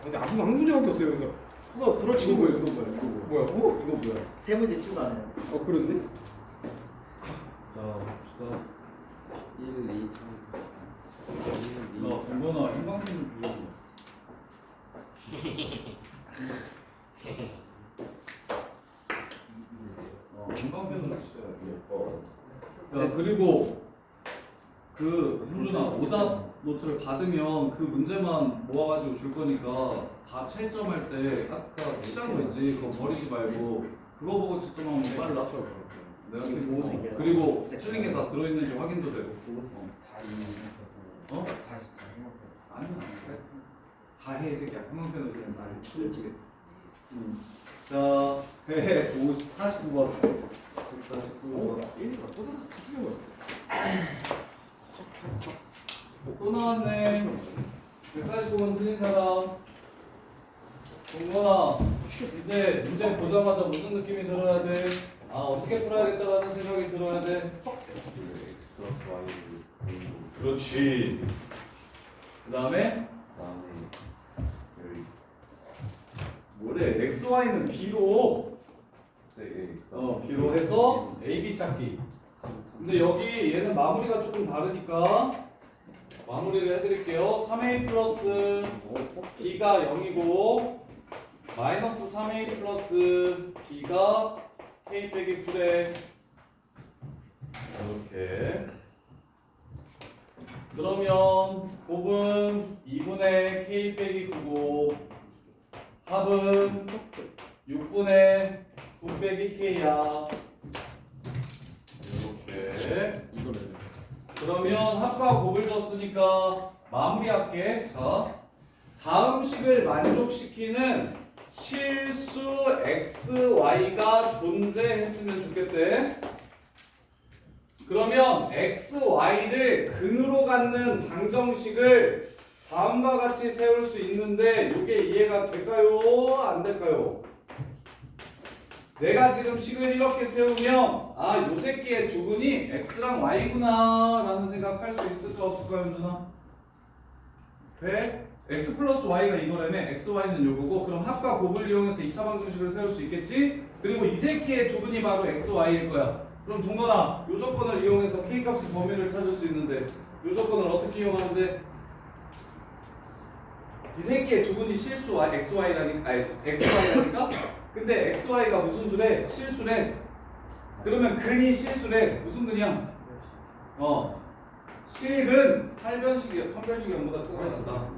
아직 아무 한 문제밖에 없어요 여기서. 그거 그렇지. 이거 뭐야? 이거 뭐야? 이거 뭐야? 어? 이거 뭐야? 세 문제 쭉 하네요. 그렇네. 자, 봅시다. 1, 2, 3, 1, 2. 동건아, 형광펜 빌려줘. 형광펜으로 치자. 자, 그리고 그 형준아, 오답 노트를 받으면 그 문제만 모아가지고 줄 거니까 다 채점할 때 아까 칠한 거 있지? 그거 버리지 말고 그거 보고 채점하면 빨라. 내가 지금 오색이야. 그리고 틀린 게 다 들어있는지 확인도 되고. 다 이거. 어? 다시 다 해먹어. 아니야. 다 해, 이 새끼야. 형광펜으로 그냥 다 해. 쳐줄게. 자, 49번. 149번. 1위가 또 틀려버렸어. 또 나왔네. 149번 틀린 사람. 동건아, 이제 문제 보자마자 무슨 느낌이 들어야 돼? 아, 어떻게 풀어야겠다라는 생각이 들어야 돼. X 플러스 Y 그렇지. 그 다음에 다음에 여기 뭐래? X, Y는 B로 X B로 해서 A, B 찾기. 근데 여기 얘는 마무리가 조금 다르니까 마무리를 해드릴게요. 3A 플러스 B가 0이고 마이너스 3A 플러스 B가 K 빼기 9래. 이렇게. 그러면 곱은 2분의 K 빼기 9고 합은 6분의 9 빼기 K야. 이렇게. 이거를. 그러면 합과 곱을 줬으니까 마무리할게. 자, 다음 식을 만족시키는 실수 x, y가 존재했으면 좋겠대. 그러면 x, y를 근으로 갖는 방정식을 다음과 같이 세울 수 있는데 이게 이해가 될까요? 안 될까요? 내가 지금 식을 이렇게 세우면 아, 요 새끼의 두근이 x랑 y구나 라는 생각할 수 있을까 없을까요, 현준아? 돼? x 플러스 y가 이거라며 x, y는 요거고 그럼 합과 곱을 이용해서 2차 방정식을 세울 수 있겠지? 그리고 이 새끼의 두근이 바로 x, y일 거야. 그럼 동건아, 요 조건을 이용해서 k 값의 범위를 찾을 수 있는데 요 조건을 어떻게 이용하는데? 이 새끼의 두근이 실수 x, y라니까 아니 x, y라니까? 근데 x, y가 무슨 수래? 실수래. 그러면 근이 실수래. 무슨 근이야? 실근 8변식이야. 8변식이 0보다 크게 난다.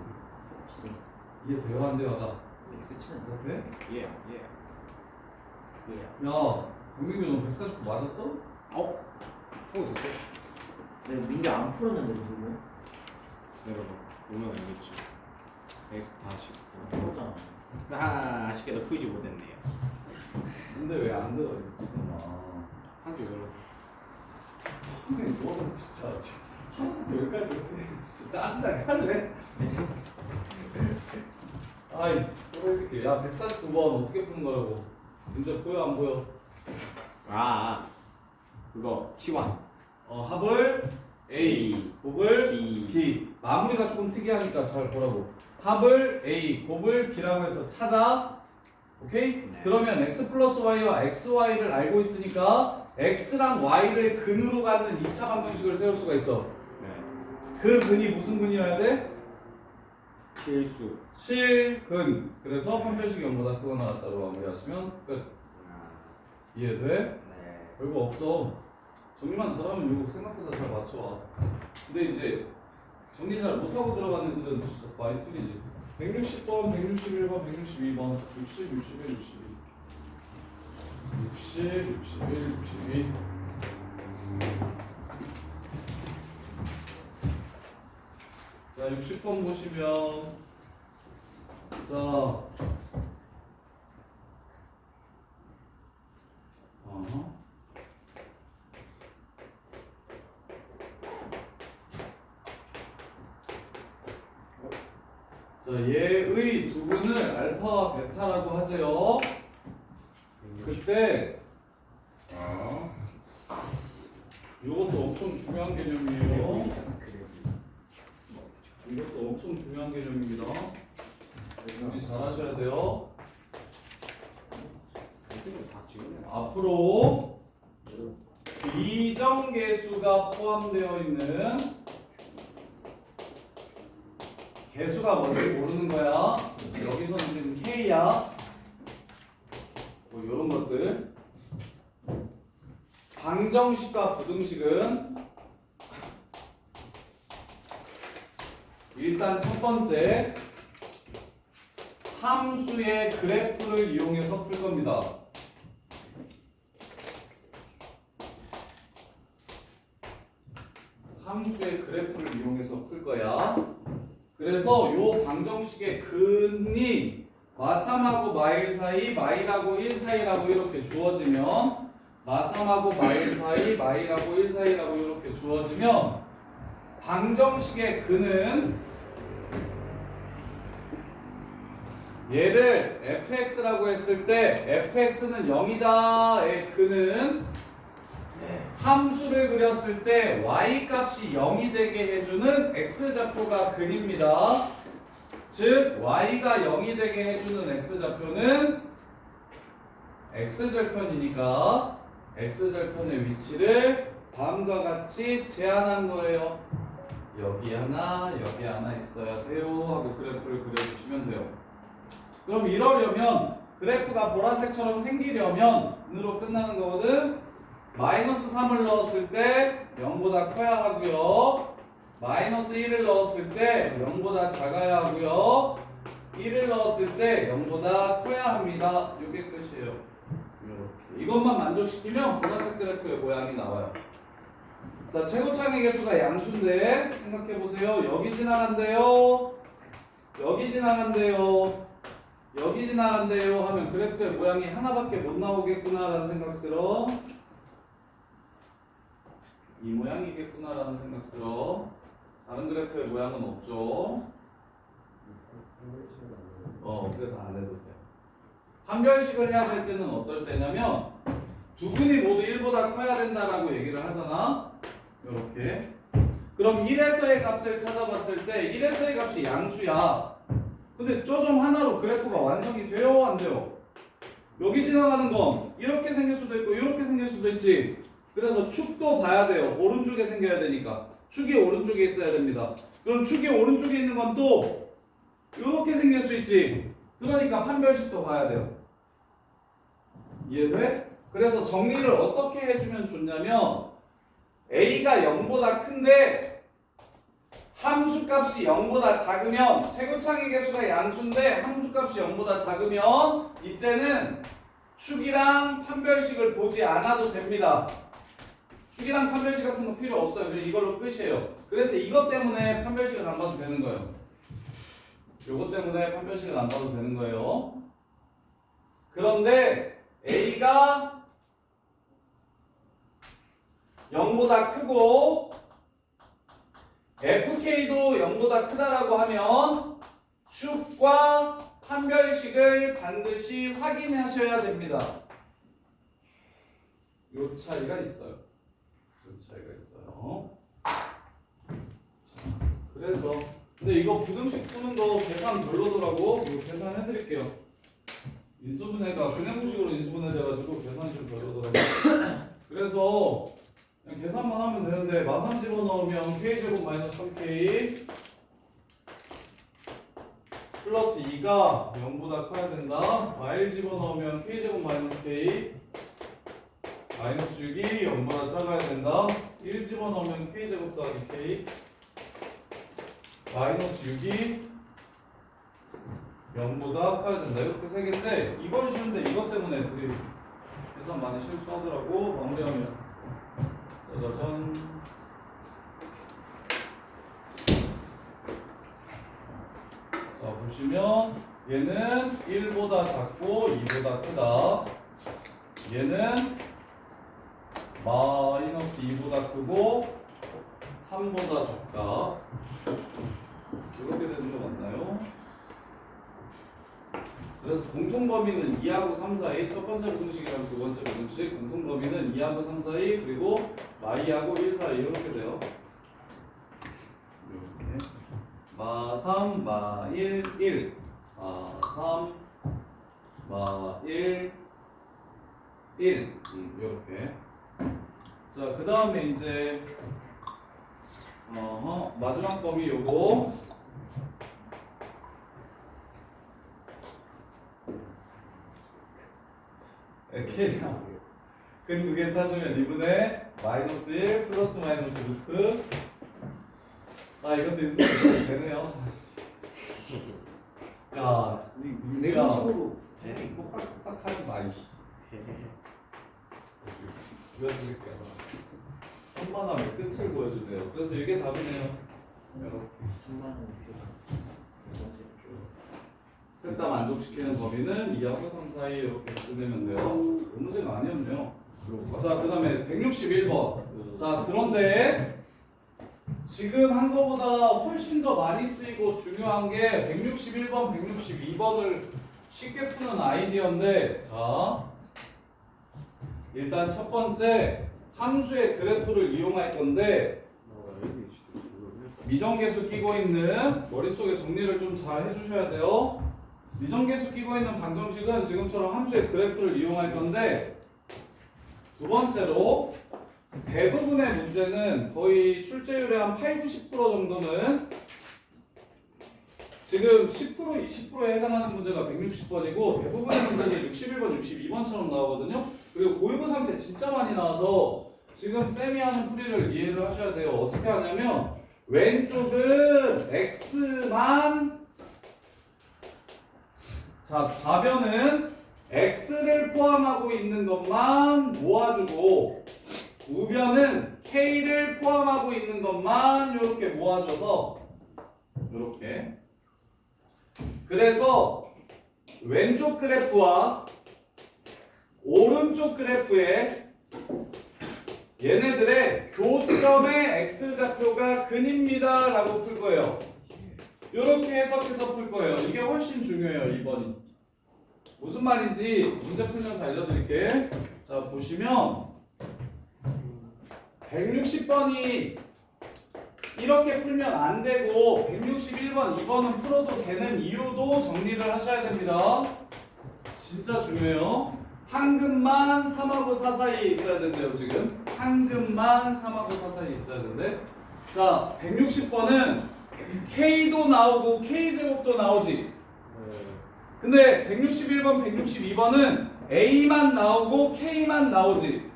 이해돼요? 안 돼요? 나? X 치면 돼? 예. 야, 강민규 너 149 맞았어? 하고 있었어? 내가 민규 안 풀었는데 누구? 내가 보면 알겠지. 149. 그거잖아. 아쉽게도 풀지 못했네요. 근데 왜 안 들어? 이거 지금 한줄 열었어. 선생님 너는 진짜 여기까지 이렇게 진짜 짜증나게 할래? 아이 또이 새끼 야 149번 어떻게 푸는 거라고 이제 보여 안 보여? 그거 치환. 합을 A 곱을 B 마무리가 조금 특이하니까 잘 보라고 합을 A 곱을 B라고 해서 찾아 오케이? 네. 그러면 X 플러스 Y와 XY를 알고 있으니까 X랑 Y를 근으로 갖는 2차 방정식을 세울 수가 있어. 네. 그 근이 무슨 근이어야 돼? 실수. 실근. 그래서 판별식이 0보다 크거나 같다로 마무리하시면 끝. 이해돼? 네. 별거 없어. 정리만 잘하면 이거 생각보다 잘 맞춰와. 근데 이제 정리 잘 못하고 들어가는 애들은 진짜 많이 틀리지. 160번, 161번, 162번, 60, 61, 62. 60, 61, 62. 자, 60번 보시면 자 자, 얘의 두근을 알파와 베타라고 하세요. 그때 이것도 엄청 중요한 개념이에요. 이것도 엄청 중요한 개념입니다. 준비 잘 하셔야 돼요. 다 지우네. 앞으로 비정계수가 포함되어 있는 개수가 뭔지 모르는 거야. 여기서는 지금 K야. 뭐 이런 것들. 방정식과 부등식은 일단 첫 번째 함수의 그래프를 이용해서 풀 겁니다. 함수의 그래프를 이용해서 풀 거야. 그래서 요 방정식의 근이 마3하고 마1 사이, 마1하고 1 사이라고 이렇게 주어지면 마3하고 마1 사이, 마1하고 1 사이라고 이렇게 주어지면 방정식의 근은 얘를 fx라고 했을 때 fx는 0이다의 근은 함수를 그렸을 때 y 값이 0이 되게 해주는 x좌표가 근입니다. 즉 y가 0이 되게 해주는 x좌표는 x절편이니까 x절편의 위치를 다음과 같이 제한한 거예요. 여기 하나 있어야 돼요 하고 그래프를 그려주시면 돼요. 그럼 이러려면 그래프가 보라색처럼 생기려면 으로 끝나는 거거든. 마이너스 3을 넣었을 때 0보다 커야 하고요. 마이너스 1을 넣었을 때 0보다 작아야 하고요. 1을 넣었을 때 0보다 커야 합니다. 이게 끝이에요. 이렇게. 이것만 만족시키면 보라색 그래프의 모양이 나와요. 자, 최고창의 개수가 양수인데 생각해보세요. 여기 지나간대요. 여기 지나간대요. 여기 지나간대요 하면 그래프의 모양이 하나밖에 못 나오겠구나 라는 생각 들어. 이 모양이겠구나 라는 생각 들어. 다른 그래프의 모양은 없죠. 그래서 안 해도 돼요. 판별식을 해야 될 때는 어떨 때냐면 두 분이 모두 1보다 커야 된다라고 얘기를 하잖아. 이렇게. 그럼 1에서의 값을 찾아봤을 때 1에서의 값이 양수야. 근데 쪼점 하나로 그래프가 완성이 돼요? 안 돼요? 여기 지나가는 건 이렇게 생길 수도 있고 이렇게 생길 수도 있지. 그래서 축도 봐야 돼요. 오른쪽에 생겨야 되니까. 축이 오른쪽에 있어야 됩니다. 그럼 축이 오른쪽에 있는 건 또 이렇게 생길 수 있지. 그러니까 판별식도 봐야 돼요. 이해돼? 그래서 정리를 어떻게 해주면 좋냐면 A가 0보다 큰데 함수값이 0보다 작으면 최고창의 개수가 양수인데 함수값이 0보다 작으면 이때는 축이랑 판별식을 보지 않아도 됩니다. 축이랑 판별식 같은 거 필요 없어요. 그래서 이걸로 끝이에요. 그래서 이것 때문에 판별식을 안 봐도 되는 거예요. 요것 때문에 판별식을 안 봐도 되는 거예요. 그런데 A가 0보다 크고 FK도 0보다 크다라고 하면 축과 판별식을 반드시 확인하셔야 됩니다. 요 차이가 있어요. 자, 그래서 근데 이거 부등식 푸는 거 계산 별로더라고. 이거 계산해 드릴게요. 인수분해가 근해공식으로 인수분해 돼가지고 계산이 좀 별로더라고. 그래서 그냥 계산만 하면 되는데 마3 집어넣으면 k제곱 마이너스 3k 플러스 2가 0보다 커야 된다. 마1 집어넣으면 k제곱 마이너스 k 마이너스 6이 0보다 작아야 된다. 1 집어넣으면 k제곱 더하기 k 마이너스 6이 0보다 커야 된다. 이렇게 세 개인데 이건 쉬운데 이것 때문에 애들이 계산 많이 실수하더라고. 마무리하면 짜자잔. 자, 보시면 얘는 1보다 작고 2보다 크다. 얘는 마이너스 2보다 크고 3보다 작다. 이렇게 되는 거 맞나요? 그래서 공통범위는 2하고 3 사이, 첫 번째 부등식이랑 두 번째 부등식, 공통범위는 2하고 3 사이, 그리고 마이하고 1 사이 이렇게 돼요. 이렇게. 마 3, 마 1, 1. 마 3, 마 1, 1. 요렇게. 자, 그 다음에 이제 마지막 범위 요거. K가 근 두 개 찾으면 2분의 마이너스 1 플러스 마이너스 루트. 아, 이것도 인수분해 되네요. 야, 내공식으로 네, 똑딱똑딱하지 마, 이씨. 이거 드릴게요. 한만함의 끝을 보여주네요. 그래서 이게 답이네요. 이렇게. 3만 원 두 셋다 만족시키는 범위는 2하고 3 사이 이렇게 끝내면 돼요. 그 문제가 아니었네요. 자, 그 다음에 161번. 자, 그런데 지금 한 거보다 훨씬 더 많이 쓰이고 중요한 게 161번, 162번을 쉽게 푸는 아이디어인데, 자, 일단 첫 번째 함수의 그래프를 이용할 건데 미정계수 끼고 있는 머릿속에 정리를 좀 잘 해주셔야 돼요. 미정계수 끼고 있는 방정식은 지금처럼 함수의 그래프를 이용할 건데, 두 번째로 대부분의 문제는 거의 출제율의 한 8, 90% 정도는 지금 10%, 20%에 해당하는 문제가 160번이고 대부분의 문제는 61번, 62번처럼 나오거든요. 그리고 고유고삼 때 진짜 많이 나와서 지금 쌤이 하는 풀이를 이해를 하셔야 돼요. 어떻게 하냐면 왼쪽은 x만, 자, 좌변은 x를 포함하고 있는 것만 모아주고 우변은 k를 포함하고 있는 것만 이렇게 모아줘서 이렇게. 그래서 왼쪽 그래프와 오른쪽 그래프에 얘네들의 교점의 x좌표가 근입니다 라고 풀 거예요. 이렇게 해석해서 풀 거예요. 이게 훨씬 중요해요. 2번이 무슨 말인지 문제 풀면서 알려드릴게. 자, 보시면 160번이 이렇게 풀면 안 되고 161번, 2번은 풀어도 되는 이유도 정리를 하셔야 됩니다. 진짜 중요해요. 한금만 3하고 4 사이에 있어야 된대요. 지금 한금만 3하고 4 사이에 있어야 된대. 자, 160번은 K도 나오고 K제곱도 나오지. 근데 161번, 162번은 A만 나오고 K만 나오지.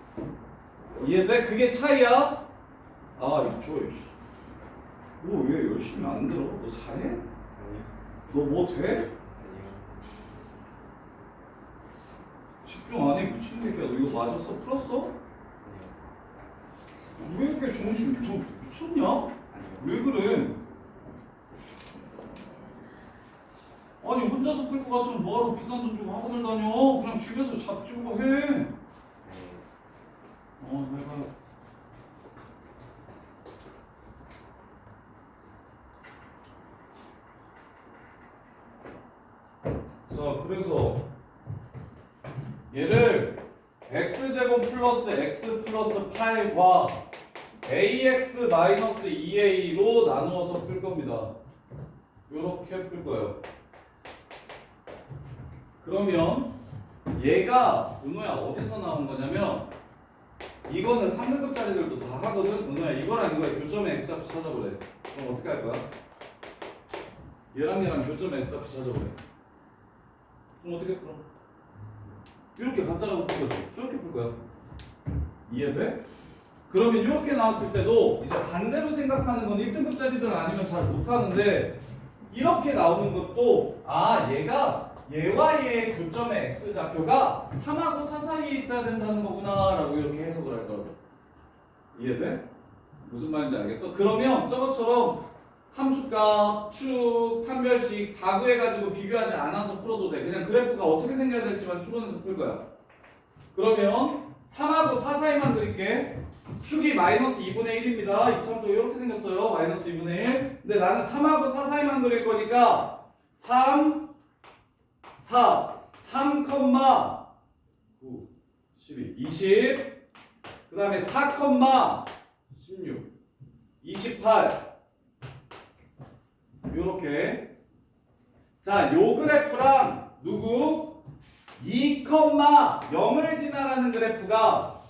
이해돼? 그게 차이야. 아, 이거 너 왜 열심히 안 들어? 너 잘해? 아니요. 너 뭐 돼? 아니요. 집중 안 해, 미친 새끼야. 너 이거 맞았어? 풀었어? 아니요. 왜 이렇게 정신 미쳤냐? 아니요. 왜 그래? 아니, 혼자서 풀 것 같으면 뭐하러 비싼 돈 주고 학원을 다녀? 그냥 집에서 잡지보고 해. 아니요. 내가 자, 그래서 얘를 x제곱 플러스 x 플러스 8과 ax 마이너스 2a로 나누어서 풀 겁니다. 요렇게 풀 거예요. 그러면 얘가 은호야 어디서 나온 거냐면 이거는 3등급짜리들도 다 하거든. 은호야 이거랑 이거의 교점의 x좌표 찾아보래. 그럼 어떻게 할 거야? 얘랑 교점의 x좌표 찾아보래. 그럼 어떻게 풀어? 이렇게 갖다라고 풀 거지. 저렇게 풀 거야. 이해돼? 그러면 이렇게 나왔을 때도 이제 반대로 생각하는 건 1등급짜리들 아니면 잘 못하는데 이렇게 나오는 것도 얘와 얘의 교점의 x좌표가 3하고 4 사이에 있어야 된다는 거구나 라고 이렇게 해석을 할 거라고. 이해돼? 무슨 말인지 알겠어? 그러면 저것처럼 함수값, 축, 판별식 다 구해가지고 비교하지 않아서 풀어도 돼. 그냥 그래프가 어떻게 생겨야 될지만 추론해서 풀 거야. 그러면 3하고 4 사이만 그릴게. 축이 마이너스 2분의 1입니다. 이참조 이렇게 생겼어요. 마이너스 2분의 1. 근데 나는 3하고 4 사이만 그릴 거니까 3, 4, 3, 9, 12, 20. 그 다음에 4, 16, 28. 요렇게. 자, 요 그래프랑 누구? 2,0을 지나가는 그래프가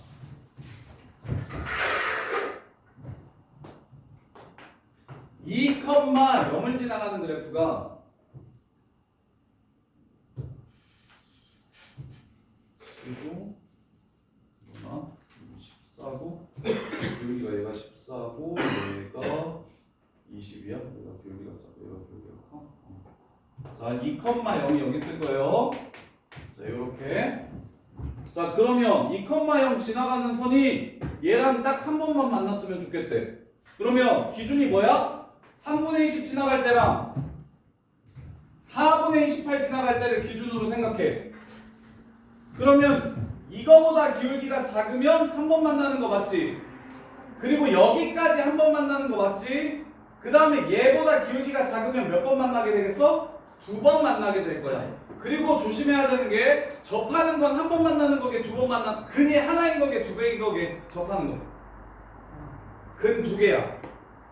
2,0을 지나가는 그래프가 그리고 14고 여기가 얘가 14고 얘가 20이야? 얘가 기울기가 작고 얘가 기울기가 커. 자, 2,0이 여기 있을 거예요. 자, 요렇게. 자, 그러면 2,0 지나가는 선이 얘랑 딱 한 번만 만났으면 좋겠대. 그러면 기준이 뭐야? 3분의 20 지나갈 때랑 4분의 28 지나갈 때를 기준으로 생각해. 그러면 이거보다 기울기가 작으면 한 번 만나는 거 맞지? 그리고 여기까지 한 번 만나는 거 맞지? 그 다음에 얘보다 기울기가 작으면 몇 번 만나게 되겠어? 2번 만나게 될 거야. 그리고 조심해야 되는 게 접하는 건 한 번 만나는 거게, 2번 만나, 근이 하나인 거게, 2개인 거게, 접하는 거. 근 2개야.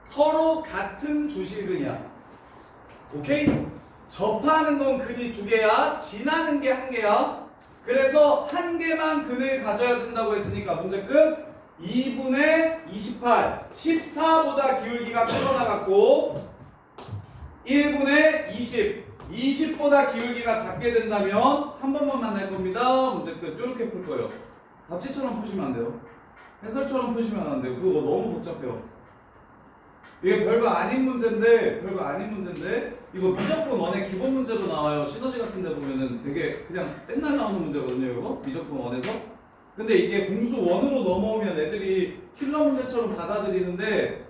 서로 같은 두 실근이야. 오케이? 접하는 건 근이 2개야. 지나는 게 1개야. 그래서 1개만 근을 가져야 된다고 했으니까 문제 끝. 2분의 28, 14보다 기울기가 커져나갔고 1분의 20, 20보다 기울기가 작게 된다면 한 번만 만날 겁니다. 문제 끝. 이렇게 풀 거예요. 답지처럼 푸시면 안 돼요. 해설처럼 푸시면 안 돼요. 그거 너무 복잡해요. 이게 별거 아닌 문제인데 이거 미적분 원의 기본 문제로 나와요. 시너지 같은 데 보면은 되게 그냥 맨날 나오는 문제거든요. 이거 미적분 원에서. 근데 이게 공수 원으로 넘어오면 애들이 킬러 문제처럼 받아들이는데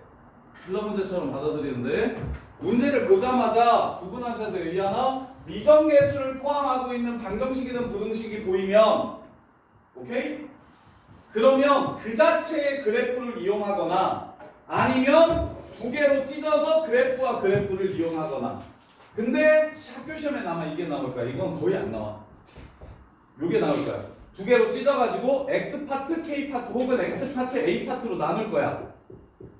문제를 보자마자 구분하셔야 돼요. 이 하나 미정계수를 포함하고 있는 방정식이든 부등식이 보이면 오케이? 그러면 그 자체의 그래프를 이용하거나 아니면 2개로 찢어서 그래프와 그래프를 이용하거나. 근데 학교 시험에 아마 이게 나올 거야. 이건 거의 안 나와. 요게 나올 거야. 2개로 찢어가지고 X파트, K파트 혹은 X파트, A파트로 나눌 거야.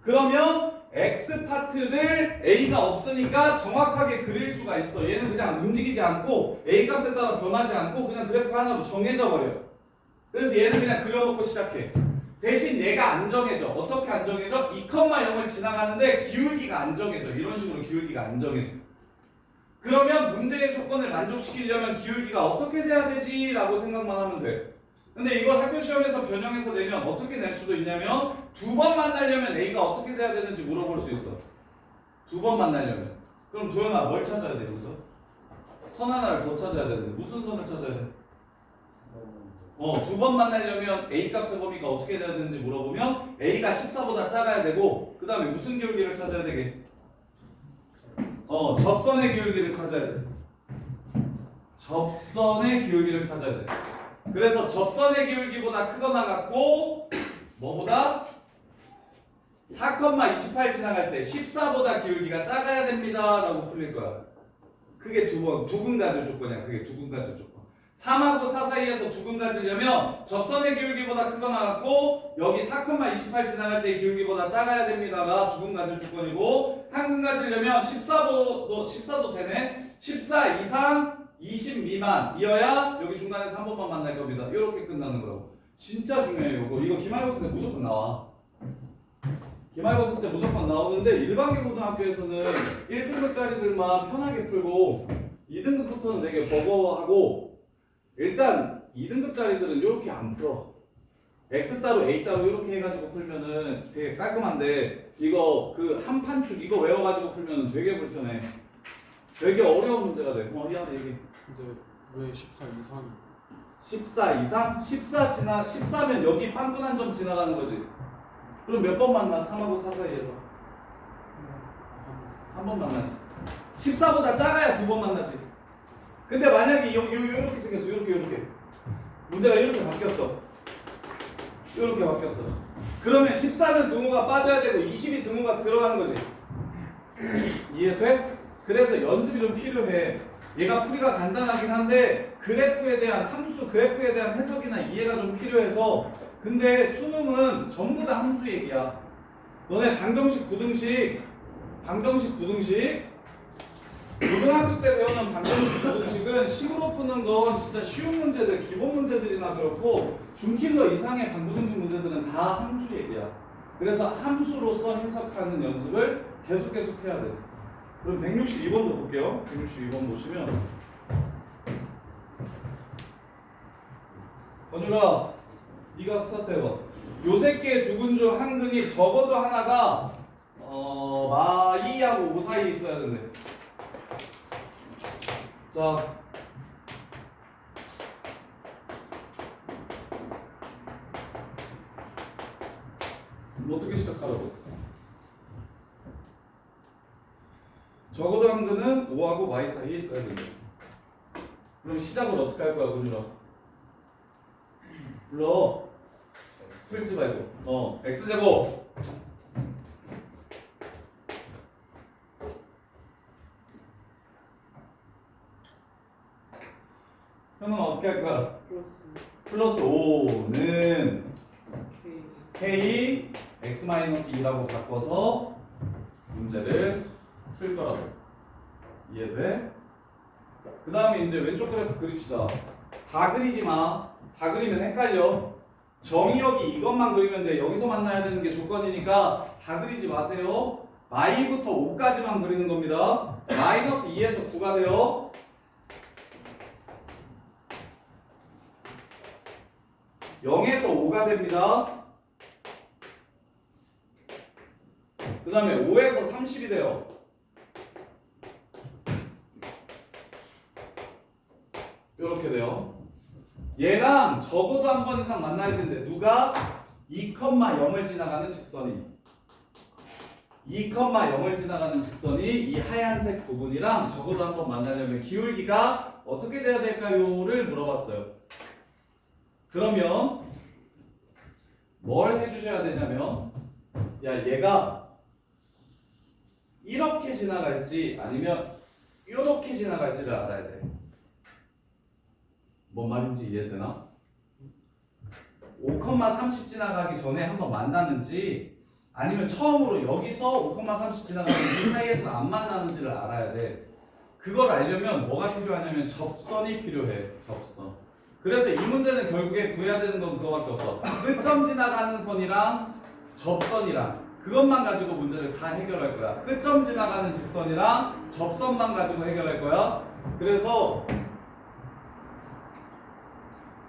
그러면 X파트를 A가 없으니까 정확하게 그릴 수가 있어. 얘는 그냥 움직이지 않고 A 값에 따라 변하지 않고 그냥 그래프 하나로 정해져 버려요. 그래서 얘는 그냥 그려놓고 시작해. 대신 얘가 안 정해져. 어떻게 안 정해져? 2,0을 지나가는데 기울기가 안 정해져. 이런 식으로 기울기가 안 정해져. 그러면 문제의 조건을 만족시키려면 기울기가 어떻게 돼야 되지? 라고 생각만 하면 돼. 근데 이걸 학교 시험에서 변형해서 내면 어떻게 낼 수도 있냐면 2번 만나려면 A가 어떻게 돼야 되는지 물어볼 수 있어. 2번 만나려면. 그럼 도현아 뭘 찾아야 돼 여기서? 선 하나를 더 찾아야 되는데 무슨 선을 찾아야 돼? 2번 만나려면 A 값의 범위가 어떻게 돼야 되는지 물어보면 A가 14보다 작아야 되고 그 다음에 무슨 기울기를 찾아야 되게? 접선의 기울기를 찾아야 돼. 접선의 기울기를 찾아야 돼. 그래서 접선의 기울기보다 크거나 같고 뭐보다? 4,28 지나갈 때 14보다 기울기가 작아야 됩니다 라고 풀릴 거야. 그게 두 근 가질 조건이야. 그게 두 근 가질 조건. 3하고 4 사이에서 두 근 가지려면 접선의 기울기보다 크거나 같고 여기 4,28 지나갈 때 기울기보다 작아야 됩니다가 두 근 가질 조건이고 한 근 가지려면 14도 되네. 14 이상 20 미만이어야 여기 중간에서 한 번만 만날 겁니다. 이렇게 끝나는 거라고. 진짜 중요해요. 이거 기말고사 때 무조건 나와. 기말고사 때 무조건 나오는데 일반계 고등학교에서는 1등급짜리들만 편하게 풀고 2등급부터는 되게 버거워하고 일단 2등급짜리들은 이렇게 안 풀어. X 따로 A 따로 이렇게 해가지고 풀면은 되게 깔끔한데 이거 그 한 판축 이거 외워가지고 풀면은 되게 불편해. 되게 어려운 문제가 돼. 미안해 얘기. 근데 왜 14 이상이? 14 이상? 14면 여기 빵분한 점 지나가는 거지. 그럼 몇 번 만나? 3하고 4 사이에서 한 번 만나지. 14보다 작아야 두 번 만나지. 근데 만약에 이렇게 생겼어. 이렇게 문제가 이렇게 바뀌었어. 그러면 14는 등호가 빠져야 되고 20이 등호가 들어가는 거지. 이해돼? 그래서 연습이 좀 필요해. 얘가 풀이가 간단하긴 한데 그래프에 대한 함수, 그래프에 대한 해석이나 이해가 좀 필요해서. 근데 수능은 전부 다 함수 얘기야. 너네 방정식, 부등식 고등학교 때 배우는 방정식은 식으로 푸는 건 진짜 쉬운 문제들, 기본 문제들이나 그렇고 중킬러 이상의 방정식 문제들은 다 함수 얘기야. 그래서 함수로서 해석하는 연습을 계속 해야 돼. 그럼 162번도 볼게요. 162번 보시면 건율아, 네가 스타트해봐. 요 새끼의 두 근 중 한 근이 적어도 하나가 마이하고 오 사이에 있어야 된대. 자, 어떻게 시작하라고? 적어도 한 근은 5하고 y 사이에 있어야 된대. 그럼 시작을 어떻게 할 거야, 건율아? 불러. 풀지 말고. x제곱. 현웅아 어떻게 할 거야? 플러스 5는 k x-2라고 바꿔서 문제를 풀 거라고. 이해돼? 그 다음에 이제 왼쪽 그래프 그립시다. 다 그리지 마. 다 그리면 헷갈려. 정의역이 이것만 그리면 돼. 여기서 만나야 되는 게 조건이니까 다 그리지 마세요. 마이부터 5까지만 그리는 겁니다. 마이너스 2에서 9가 돼요. 0에서 5가 됩니다. 그 다음에 5에서 30이 돼요. 이렇게 돼요. 얘랑 적어도 한 번 이상 만나야 되는데 누가 2,0을 지나가는 직선이 2,0을 지나가는 직선이 이 하얀색 부분이랑 적어도 한 번 만나려면 기울기가 어떻게 돼야 될까요?를 물어봤어요. 그러면 뭘 해주셔야 되냐면 야 얘가 이렇게 지나갈지 아니면 이렇게 지나갈지를 알아야 돼. 뭔 말인지 이해되나? 5,30 지나가기 전에 한번 만나는지 아니면 처음으로 여기서 5,30 지나가는 이 사이에서 안 만나는지를 알아야 돼. 그걸 알려면 뭐가 필요하냐면 접선이 필요해. 접선. 그래서 이 문제는 결국에 구해야 되는 건 그거밖에 없어. 끝점 지나가는 선이랑 접선이랑 그것만 가지고 문제를 다 해결할 거야. 끝점 지나가는 직선이랑 접선만 가지고 해결할 거야. 그래서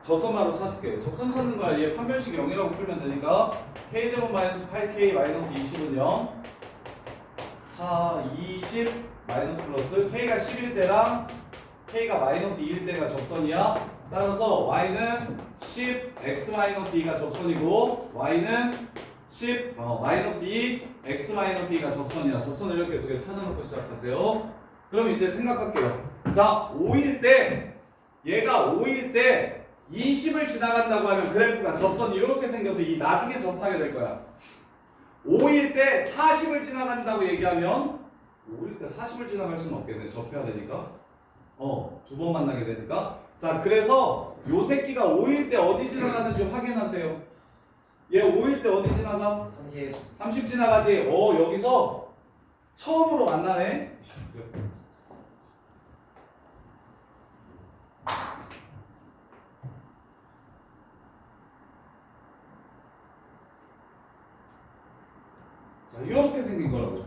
접선만으로 찾을게요. 접선 찾는 거야. 얘 판별식 0이라고 풀면 되니까 k제곱 마이너스 8k 마이너스 20은 0 4, 20 마이너스 플러스 k가 10일 때랑 k가 마이너스 2일 때가 접선이야. 따라서 y는 10 x-2가 접선이고 y는 10 마이너스 2 x-2가 접선이야. 접선을 이렇게 두 개 찾아놓고 시작하세요. 그럼 이제 생각할게요. 자, 5일 때 얘가 5일 때 20을 지나간다고 하면 그래프가 접선이 이렇게 생겨서 이 나중에 접하게 될 거야. 5일 때 40을 지나간다고 얘기하면 5일 때 40을 지나갈 수는 없겠네. 접해야 되니까. 두 번 만나게 되니까. 자, 그래서 요 새끼가 5일 때 어디 지나가는지 확인하세요. 얘 5일 때 어디 지나가? 30 지나가지. 여기서 처음으로 만나네. 자, 이렇게 생긴 거라고.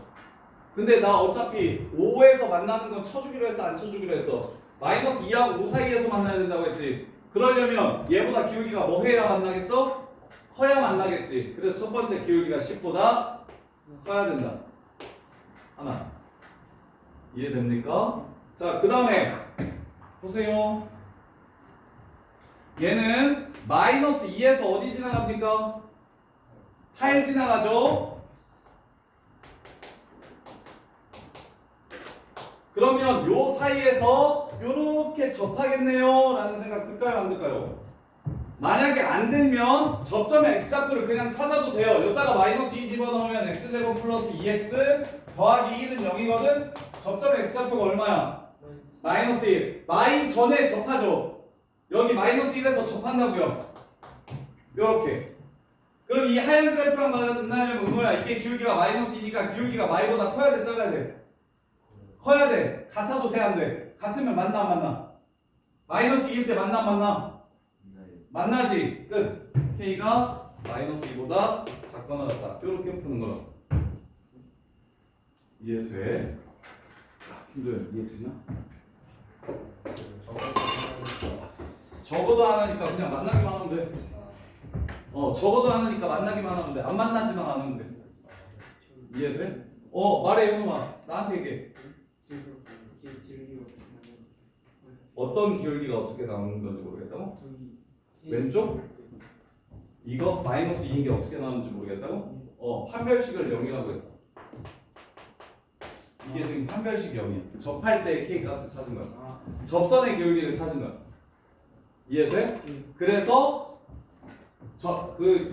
근데 나 어차피 5에서 만나는 건 쳐주기로 했어, 안 쳐주기로 했어? 마이너스 2하고 5 사이에서 만나야 된다고 했지. 그러려면 얘보다 기울기가 뭐 해야 만나겠어? 커야 만나겠지. 그래서 첫 번째 기울기가 10보다 커야 된다. 하나. 이해됩니까? 자, 그 다음에 보세요. 얘는 마이너스 2에서 어디 지나갑니까? 8 지나가죠? 그러면 요 사이에서 요렇게 접하겠네요 라는 생각 들까요, 안 들까요? 만약에 안 들면 접점의 x좌표를 그냥 찾아도 돼요. 여기다가 마이너스 2 집어넣으면 x제곱 플러스 2x 더하기 1은 0이거든? 접점의 x좌표가 얼마야? 마이너스 1. 마이 전에 접하죠. 여기 마이너스 1에서 접한다고요. 요렇게. 그럼 이 하얀 그래프랑 만나려면 은호야, 이게 기울기가 마이너스 2니까 기울기가 마이보다 커야 돼, 작아야 돼? 커야 돼. 같아도 돼, 안 돼? 같으면 만나, 안 만나? 마이너스 2일 때 만나, 안 만나? 만나지. 끝. K가 마이너스 2보다 작거나 같다. 이렇게 푸는 거야. 이해돼? 힘들 이해되냐? 적어도 안 하니까 그냥 만나기만 하면 돼. 적어도 안 하니까 만나기만 하면 돼. 안 만나지만 않으면 돼. 이해돼? 말해 현우아. 나한테 얘기해. 어떤 기울기가 어떻게 나오는 건지 모르겠다고? 왼쪽? 이거 마이너스 2인 게 어떻게 나오는지 모르겠다고? 판별식을 0이라고 했어. 이게 지금 판별식 0이야. 접할 때 K 값을 찾은 거야. 접선의 기울기를 찾은 거야. 이해돼? 그래서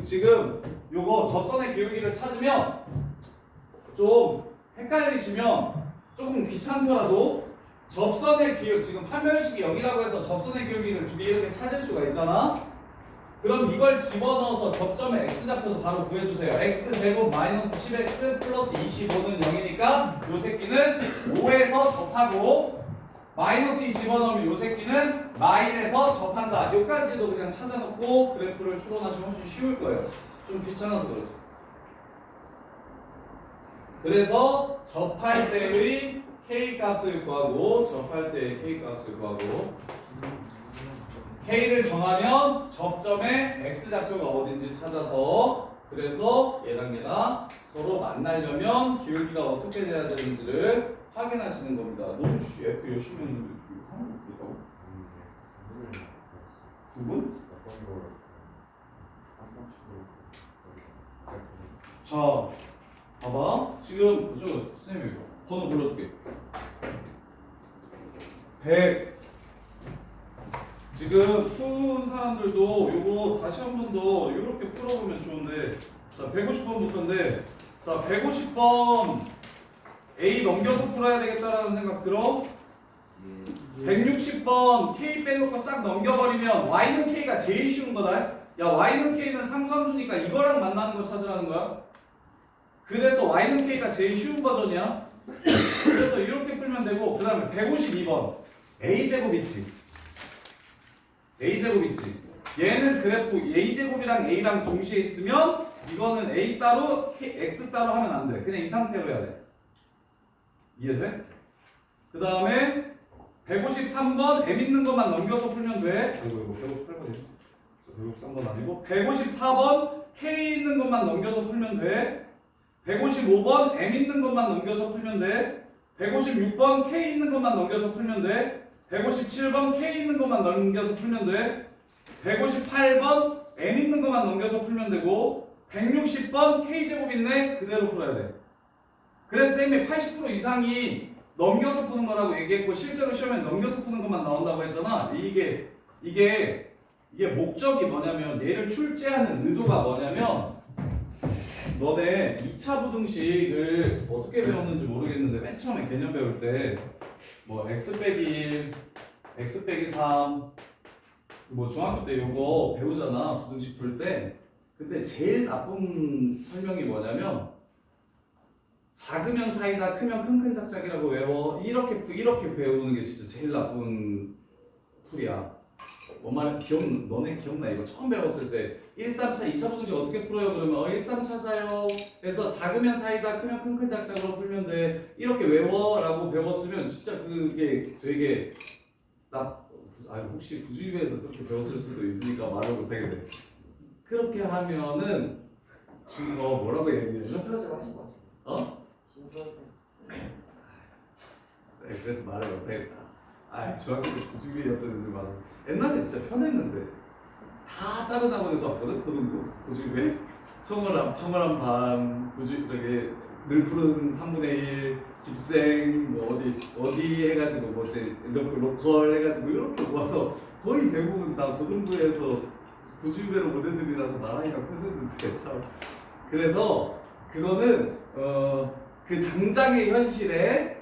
지금 요거 접선의 기울기를 찾으면 좀 헷갈리시면 조금 귀찮더라도 접선의 기울기 지금 판별식이 0이라고 해서 접선의 기울기를 두 개 이렇게 찾을 수가 있잖아. 그럼 이걸 집어넣어서 접점의 x좌표도 바로 구해주세요. x제곱 마이너스 10x 플러스 25는 0이니까 요 새끼는 5에서 접하고 마이너스 2 집어넣으면 요 새끼는 마일에서 접한다. 요까지도 그냥 찾아놓고 그래프를 추론하시면 훨씬 쉬울 거예요. 좀 귀찮아서 그렇지. 그래서 접할 때의 k 값을 구하고 접할 때의 k 값을 구하고 K를 정하면 접점의 X좌표가 어딘지 찾아서 그래서 얘랑 얘랑 서로 만나려면 기울기가 어떻게 돼야 되는지를 확인하시는 겁니다. 너무 F 열심히 했는데 이거 하나도 못했다고? 9분? 자, 봐봐. 지금 선생님이 번호 불러줄게. 100 지금 푼 사람들도 요거 다시 한 번 더 이렇게 풀어보면 좋은데 자 150번부터인데 자 150번 A 넘겨서 풀어야 되겠다라는 생각 들어? 160번 K 빼놓고 싹 넘겨버리면 Y는 K가 제일 쉬운 거다. 야 Y는 K는 상수함수니까 이거랑 만나는 거 찾으라는 거야. 그래서 Y는 K가 제일 쉬운 버전이야. 그래서 이렇게 풀면 되고 그 다음에 152번 A제곱 있지. A제곱 있지. 얘는 그래프 A제곱이랑 A랑 동시에 있으면 이거는 A 따로 X 따로 하면 안 돼. 그냥 이 상태로 해야 돼. 이해돼? 그 다음에 153번 M 있는 것만 넘겨서 풀면 돼. 아이고 이거 158번이야. 153번 아니고 154번 K 있는 것만 넘겨서 풀면 돼. 155번 M 있는 것만 넘겨서 풀면 돼. 156번 K 있는 것만 넘겨서 풀면 돼. 157번 K 있는 것만 넘겨서 풀면 돼. 158번 M 있는 것만 넘겨서 풀면 되고 160번 K제곱 있네. 그대로 풀어야 돼. 그래서 쌤이 80% 이상이 넘겨서 푸는 거라고 얘기했고 실제로 시험에 넘겨서 푸는 것만 나온다고 했잖아. 이게 목적이 뭐냐면 얘를 출제하는 의도가 뭐냐면 너네 2차 부등식을 어떻게 배웠는지 모르겠는데 맨 처음에 개념 배울 때 뭐 x 빼기 1, x 빼기 3 뭐 중학교 때 요거 배우잖아. 부등식 풀 때. 근데 제일 나쁜 설명이 뭐냐면 작으면 사이다 크면 큰큰 작작이라고 외워. 이렇게 배우는 게 진짜 제일 나쁜 풀이야. 뭔 말 너네 기억나? 이거 처음 배웠을 때 1, 3차 2차 부등식 어떻게 풀어요? 그러면 1, 3 찾아요. 그래서 작으면 사이다 크면 큰큰 작작으로 풀면 돼. 이렇게 외워라고 배웠으면 진짜 그게 되게 혹시 부주의배에서 그렇게 배웠을 수도 있으니까 말을 못하게 돼. 그렇게 하면은 지금 뭐라고 얘기해줘? 신트러스가 하신 것 같아요. 신트러스. 네, 그래서 말을 못하겠다. 중학교 때 부주의배였던 애들 많아서 옛날에 진짜 편했는데 다 다른 학원에서 왔거든. 고등부 부주의배 청월한 밤 늘 푸른 3분의 1 깁생 뭐 어디 해가지고 뭐지 로컬 해가지고 이렇게 모아서 거의 대부분 다 고등부에서 부주의배로 온 애들이라서 말하기가 편했는데 참. 그래서 그거는 그 당장의 현실에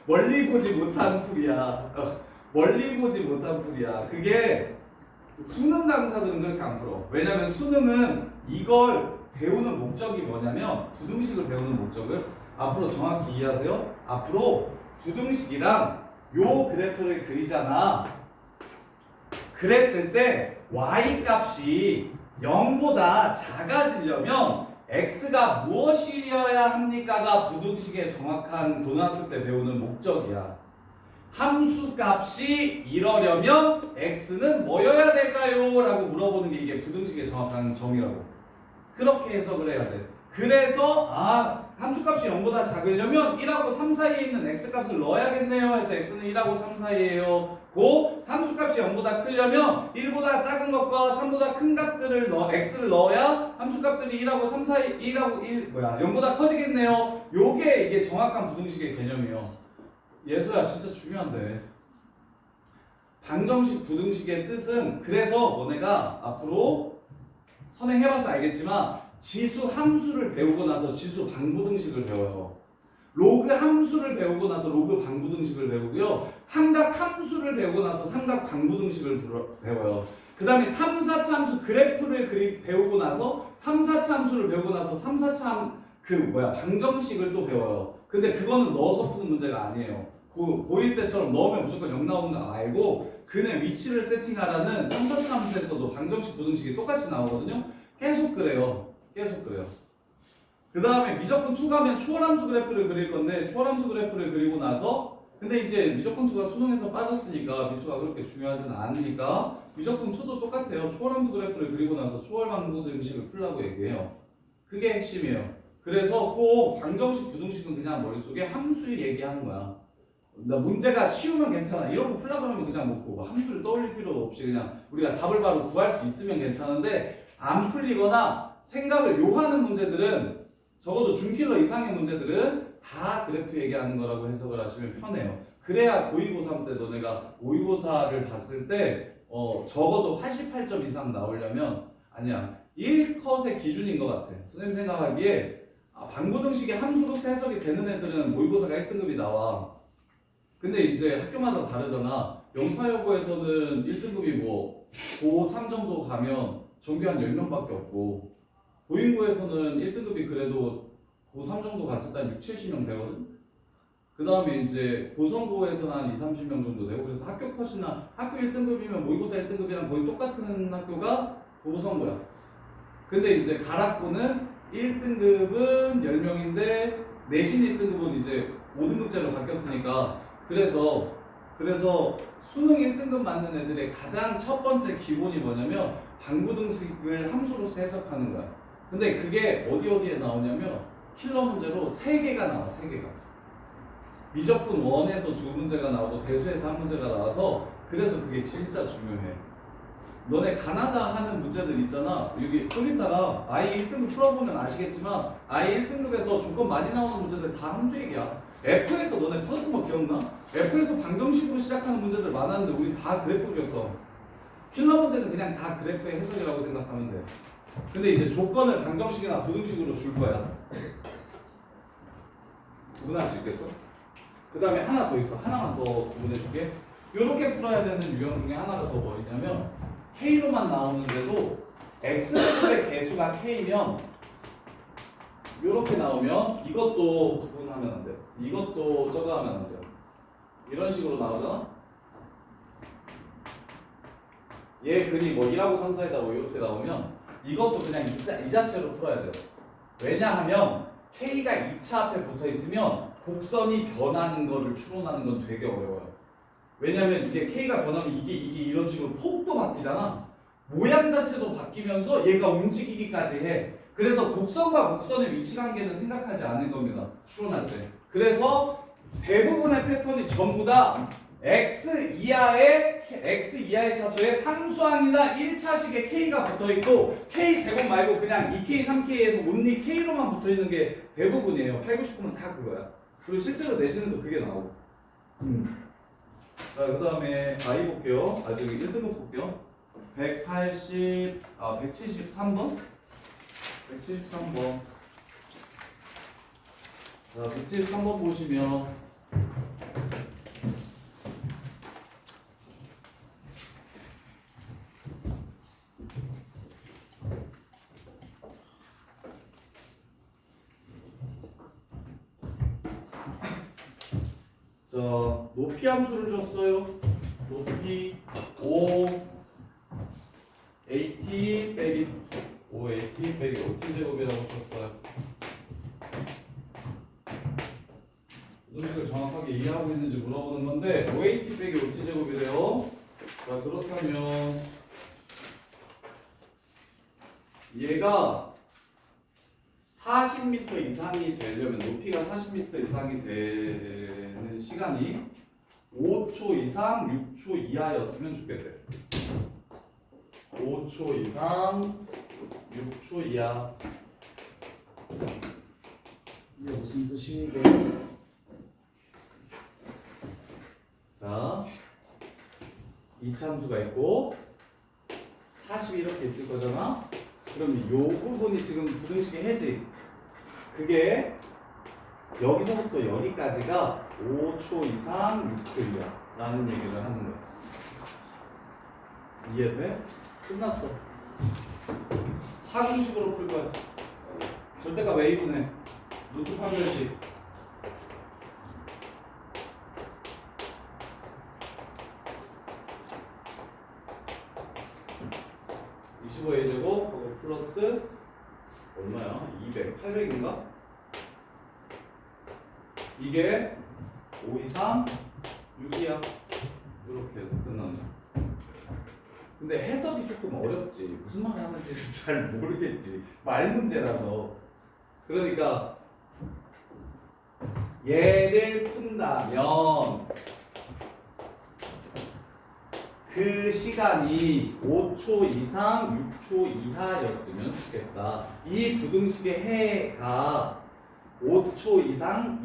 멀리 보지 못한 풀이야. 멀리 보지 못한 풀이야. 그게 수능 강사들은 그렇게 안 풀어. 왜냐면 수능은 이걸 배우는 목적이 뭐냐면 부등식을 배우는 목적을 앞으로 정확히 이해하세요. 앞으로 부등식이랑 요 그래프를 그리잖아. 그랬을 때 y 값이 0보다 작아지려면 x가 무엇이어야 합니까가 부등식의 정확한 고등학교 때 배우는 목적이야. 함수 값이 이러려면 x는 뭐여야 될까요? 라고 물어보는 게 이게 부등식의 정확한 정의라고. 그렇게 해석을 해야 돼. 그래서 함수 값이 0보다 작으려면 1하고 3 사이에 있는 x 값을 넣어야겠네요. 해서 x는 1하고 3 사이에요. 고 함수 값이 0보다 크려면 1보다 작은 것과 3보다 큰 값들을 x를 넣어야 함수 값들이 1하고 3 사이 0보다 커지겠네요. 요게 이게 정확한 부등식의 개념이에요. 예수야 진짜 중요한데. 방정식 부등식의 뜻은 그래서 너네가 앞으로 선행해봐서 알겠지만 지수 함수를 배우고 나서 지수 방부등식을 배워요. 로그 함수를 배우고 나서 로그 방부등식을 배우고요. 삼각 함수를 배우고 나서 삼각 방부등식을 배워요. 그 다음에 3, 4차 함수 그래프를 배우고 나서 3, 4차 함수를 배우고 나서 3, 4차 방정식을 또 배워요. 근데 그거는 넣어서 푸는 문제가 아니에요. 고1 때처럼 넣으면 무조건 0 나오는 거 알고 그네 위치를 세팅하라는 3, 4차 함수에서도 방정식 부등식이 똑같이 나오거든요. 계속 그래요. 그 다음에 미적분 2 가면 초월함수 그래프를 그릴 건데 초월함수 그래프를 그리고 나서 근데 이제 미적분 2가 수능에서 빠졌으니까 미투가 그렇게 중요하지는 않으니까 미적분 2도 똑같아요. 초월함수 그래프를 그리고 나서 초월방부등식을 풀라고 얘기해요. 그게 핵심이에요. 그래서 꼭 방정식 부등식은 그냥 머릿속에 함수 얘기하는 거야. 나 문제가 쉬우면 괜찮아. 이런 거 풀라 그러면 그냥 먹고 함수를 떠올릴 필요 없이 그냥 우리가 답을 바로 구할 수 있으면 괜찮은데 안 풀리거나 생각을 요하는 문제들은 적어도 준킬러 이상의 문제들은 다 그래프 얘기하는 거라고 해석을 하시면 편해요. 그래야 고2 고3 때 너네가 모의고사를 봤을 때 적어도 88점 이상 나오려면 아니야 1컷의 기준인 것 같아. 선생님 생각하기에 방부등식의 함수로서 해석이 되는 애들은 모의고사가 1등급이 나와. 근데 이제 학교마다 다르잖아. 영파여고에서는 1등급이 고3 정도 가면 전교 한 10명밖에 없고 고인고에서는 1등급이 그래도 고3 정도 갔을 때 한 6, 70명 되거든? 그 다음에 이제 고성고에서는 한 2, 30명 정도 되고 그래서 학교 컷이나 학교 1등급이면 모의고사 1등급이랑 거의 똑같은 학교가 고성고야. 근데 이제 가락고는 1등급은 10명인데 내신 1등급은 이제 5등급제로 바뀌었으니까 그래서 수능 1등급 맞는 애들의 가장 첫 번째 기본이 뭐냐면 방부등식을 함수로서 해석하는 거야. 근데 그게 어디에 나오냐면 킬러 문제로 3개가 나와. 3개가 미적분 1에서 2문제가 나오고 대수에서 1문제가 나와서 그래서 그게 진짜 중요해. 너네 가나다 하는 문제들 있잖아. 여기 좀 이따가 I 1등급 풀어보면 아시겠지만 I 1등급에서 조건 많이 나오는 문제들 다 함수 얘기야. F에서 너네 풀었던 거 기억나? F에서 방정식으로 시작하는 문제들 많았는데 우리 다 그래프 그렸어. 킬러 문제는 그냥 다 그래프의 해석이라고 생각하면 돼. 근데 이제 조건을 방정식이나 부등식으로 줄 거야. 구분할 수 있겠어? 그 다음에 하나 더 있어. 하나만 더 구분해 줄게. 요렇게 풀어야 되는 유형 중에 하나가 더 뭐냐면 K로만 나오는데도 X의 개수가 K면 요렇게 나오면 이것도 구분하면 안 돼요. 이것도 저거 하면 안 돼요. 이런 식으로 나오잖아? 얘 근이 1하고 3 사이다 이렇게 나오면 이것도 그냥 이 자체로 풀어야 돼요. 왜냐하면 K가 2차 앞에 붙어 있으면 곡선이 변하는 거를 추론하는 건 되게 어려워요. 왜냐면 이게 K가 변하면 이게 이런 식으로 폭도 바뀌잖아. 모양 자체도 바뀌면서 얘가 움직이기까지 해. 그래서 곡선과 곡선의 위치관계는 생각하지 않을 겁니다. 추론할 때. 그래서 대부분의 패턴이 전부 다 x 이하의 차수에 상수항이나 1차식에 k가 붙어있고 k 제곱 말고 그냥 2k, 3k에서 온리 k로만 붙어있는 게 대부분이에요. 8, 90%는 다 그거야. 그리고 실제로 내신에도 그게 나오고. 자, 그 다음에 I 볼게요. 저기 1등급 볼게요. 173번? 173번. 자, 173번 보시면 자, 높이 함수를 줬어요. 높이 5AT 빼기 5AT 빼기 OT 제곱이라고 줬어요. 음식을 정확하게 이해하고 있는지 물어보는 건데 5AT 빼기 OT 제곱이래요. 자, 그렇다면 얘가 40m 이상이 되려면 높이가 40m 이상이 되는 시간이 5초 이상 6초 이하였으면 좋겠대. 5초 이상 6초 이하. 이게 무슨 뜻인데? 자, 이참수가 있고 40이 이렇게 있을 거잖아. 그럼 요 부분이 지금 부등식의 해지. 그게 여기서부터 여기까지가 5초 이상 6초 이하라는 얘기를 하는 거야. 이해돼? 끝났어. 차공식으로 풀 거야. 절대값 A분의 루트 판별식. 25A 제곱 그거 플러스 얼마야? 200, 800인가? 이게 5 이상 6이야. 이렇게 해서 끝난다. 근데 해석이 조금 어렵지. 무슨 말 하는지 잘 모르겠지. 말 문제라서. 그러니까 얘를 푼다면 그 시간이 5초 이상 6초 이하였으면 좋겠다. 이 부등식의 해가 5초 이상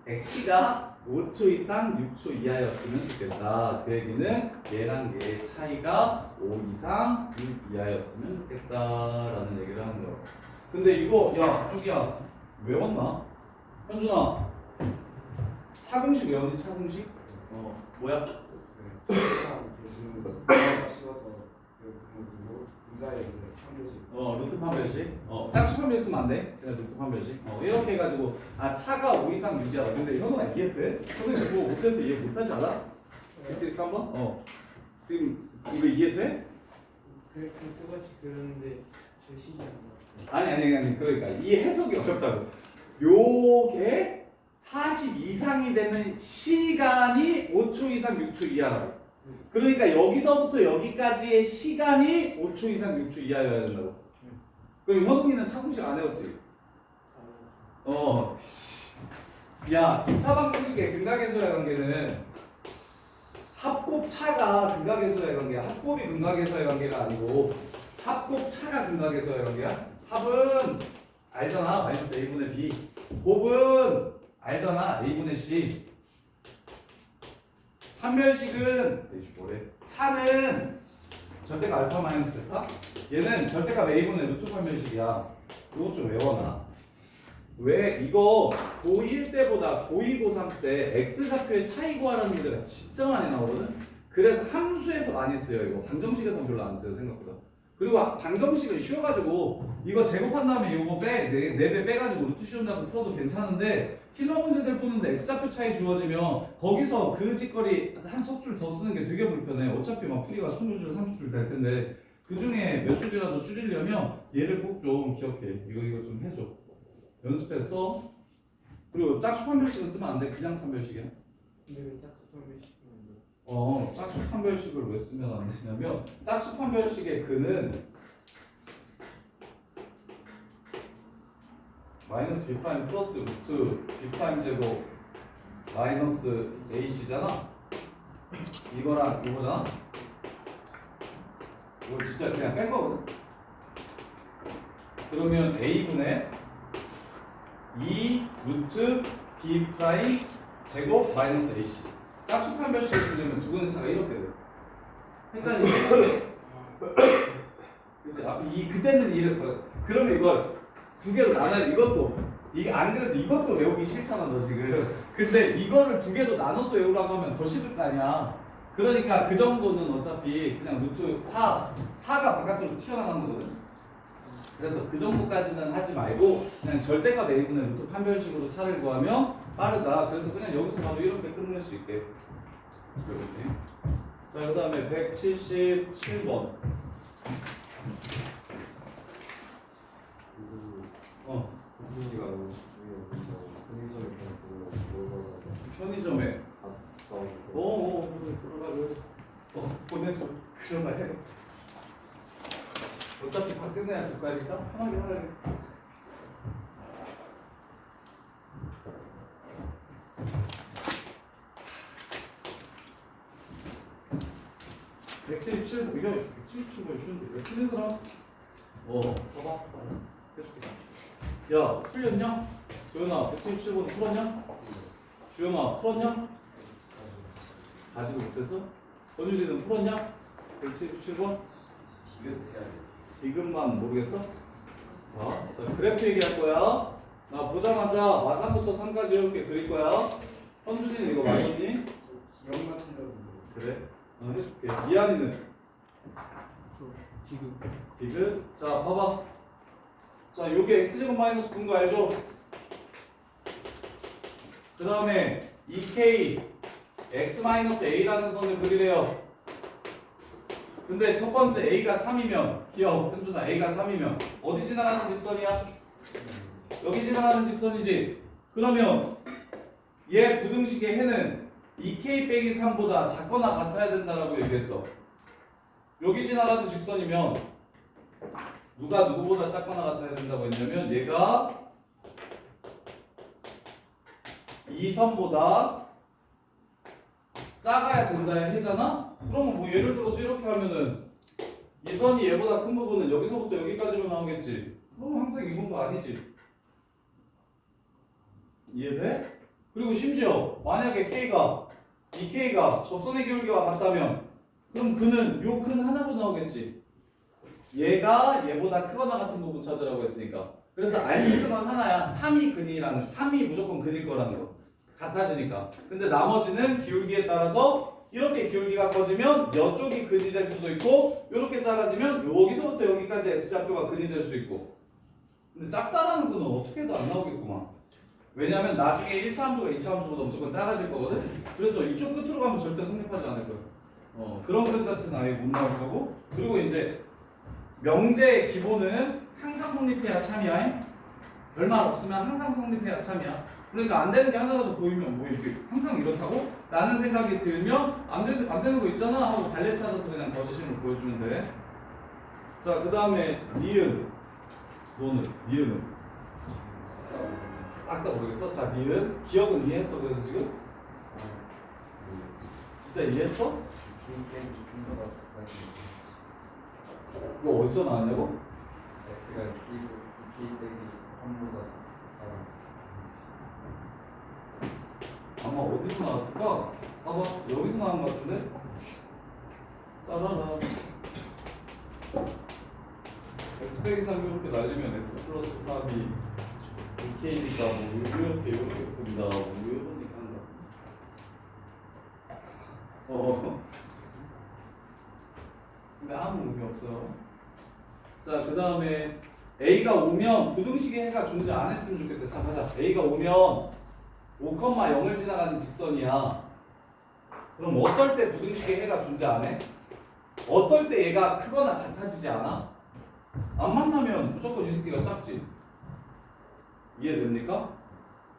x가 5초 이상 6초 이하였으면 좋겠다. 그 얘기는 얘랑 얘의 차이가 5 이상 6 이하였으면 좋겠다라는 얘기를 하는 거야. 근데 이거 야 저기야 외웠나? 현준아 차공식 외웠니? 차공식? 뭐야? 루트 판별식. 짝수 판별 쓰면 안 돼. 그냥 루트 판별식. 이렇게 해가지고 차가 5 이상 6이야. 근데 현우가 이해돼? 선생님 그거 못해서 이해 못하지 않아? 그치 3번? 지금 이거 이해돼? 똑같이 그러는데 제 신기 안 나. 아니 그러니까 이 해석이 어렵다고. 요게 40 이상이 되는 시간이 5초 이상 6초 이하라고. 그러니까 여기서부터 여기까지의 시간이 5초 이상 6초 이하여야 된다고. 그럼 현웅이는 차공식 안 해왔지? 야, 2차 방정식의 근각계수의 관계는 합곱차가 근각계수의 관계야. 합곱이 근각계수의 관계가 아니고 합곱차가 근각계수의 관계야. 합은 알잖아. 마이너스 a분의 b. 곱은 알잖아. a분의 c. 판별식은 뭐래? 차는 절대값 알파 마이너스 베타? 얘는 절대값 a분의 루트 판별식이야. 이거 좀 외워놔. 왜 이거 고1 때보다 고2, 고3 때 x좌표의 차이 구하라는 문제가 진짜 많이 나오거든? 그래서 함수에서 많이 쓰여. 이거 방정식에서는 별로 안 써요 생각보다. 그리고 방정식은 쉬워가지고 이거 제곱한 다음에 이거 4배 빼가지고 루트 씌운다고 풀어도 괜찮은데 킬러 문제들 푸는데 x좌표 차이 주어지면 거기서 그 짓거리 한 석 줄 더 쓰는 게 되게 불편해. 어차피 막 풀이가 20줄, 30줄 될 텐데 그 중에 몇 줄이라도 줄이려면 얘를 꼭 좀 기억해. 이거 좀 해줘. 연습했어? 그리고 짝수 판별식은 쓰면 안 돼. 그냥 판별식이야. 근데 왜 짝수 판별식 쓰면 안 돼? 짝수 판별식을 왜 쓰면 안 되시냐면 짝수 판별식의 근은 마이너스 b 프라임 플러스 루트 b 프라임 제곱 마이너스 ac잖아. 이거랑 이거잖아. 이거 진짜 그냥 뺀 거거든. 그러면 a분의 2 루트 b 프라임 제곱 마이너스 ac. 짝수 판별식을 쓰려면 두 근의 차가 이렇게 돼. 헷갈리지? 그치? 그때는 이랬거든. 그러면 이거 두 개로 나눠. 이것도 이게 안 그래도 이것도 외우기 싫잖아 너 지금. 근데 이거를 두 개로 나눠서 외우라고 하면 더 싫을 거 아니야. 그러니까 그 정도는 어차피 그냥 루트 4가 바깥으로 튀어나가는 거거든. 그래서 그 정도까지는 하지 말고 그냥 절대값 a분의 루트 판별식으로 차를 구하면 빠르다. 그래서 그냥 여기서 바로 이렇게 끝낼 수 있게. 이렇게. 자, 그 다음에 177번. 분위기가 너무 편의점에. 갔다 보내줘. 그런 말 해. 어차피 다 끝내야 질 거니까 편하게 하래. 이거 177번 쉬운데 왜 틀린 사람? 봐봐. 해줄게. 야, 풀렸냐? 조연아, 177번 풀었냐? 주영아, 풀었냐? 아직 못했어? 권유진은 풀었냐? 177번? 디귿만 모르겠어? 자, 그래프 얘기할 거야. 나 보자마자 마산부터 3까지 이렇게 그릴 거야. 현준이는 이거 맞았니? 기억만 틀려도 그래? 해줄게. 이한이는? 지금 디귿. 자, 봐봐. 자, 요게 x제곱 마이너스 9인 거 알죠? 그 다음에 2k x 마이너스 a라는 선을 그리래요. 근데 첫 번째 a가 3이면 기억, 현준아, a가 3이면 어디 지나가는 직선이야? 여기 지나가는 직선이지. 그러면 얘 부등식의 해는 2k 빼기 3보다 작거나 같아야 된다라고 얘기했어. 여기 지나가는 직선이면 누가 누구보다 작거나 같아야 된다고 했냐면 얘가 이 선보다 작아야 된다의 해잖아? 그러면 뭐 예를 들어서 이렇게 하면은 이 선이 얘보다 큰 부분은 여기서부터 여기까지로 나오겠지. 그럼 항상 이건 거 아니지. 이해돼? 그리고 심지어 만약에 K가 이 K가 접선의 기울기와 같다면 그럼 그는 요 근 하나로 나오겠지. 얘가 얘보다 크거나 같은 부분 찾으라고 했으니까. 그래서 알수만 하나야. 3이 근이라는 3이 무조건 근일 거라는 거. 같아지니까. 근데 나머지는 기울기에 따라서 이렇게 기울기가 커지면 이쪽이 근이 될 수도 있고 이렇게 작아지면 여기서부터 여기까지 x좌표가 근이 될 수 있고. 근데 작다라는 거는 어떻게 해도 안 나오겠구만. 왜냐면 나중에 1차 함수가 2차 함수보다 무조건 작아질 거거든. 그래서 이쪽 끝으로 가면 절대 성립하지 않을 거야. 그런 근 자체는 아예 못 나올 거고. 그리고 이제 명제의 기본은 항상 성립해야 참이야. 별말 없으면 항상 성립해야 참이야. 그러니까 안 되는 게 하나라도 보이면 뭐 이렇게 항상 이렇다고? 라는 생각이 들면 안 되는 거 있잖아 하고 발레 찾아서 그냥 거짓임을 보여주면 돼. 자, 그 다음에 니은. 너는? 니은은? 싹 다 모르겠어? 자, 니은. 기억은 이해했어 그래서 지금? 진짜 이해했어? 이거 어디서 나왔냐고? X가 2K 빼기 3보다 작아. 아마 어디서 나왔을까? 봐봐, 여기서 나온 것 같은데? 짜라라. x 빼기 3 이렇게 날리면 x 플러스 3이 2k니까 뭐 이렇게 푼다. 뭐 이러니까 한다. 근데 아무 의미 없어요. 자, 그 다음에 A가 오면 부등식의 해가 존재 안 했으면 좋겠다. 자, 가자. A가 오면 5,0을 지나가는 직선이야. 그럼 어떨 때 부등식의 해가 존재 안 해? 어떨 때 얘가 크거나 같아지지 않아? 안 만나면 무조건 이 새끼가 작지. 이해됩니까?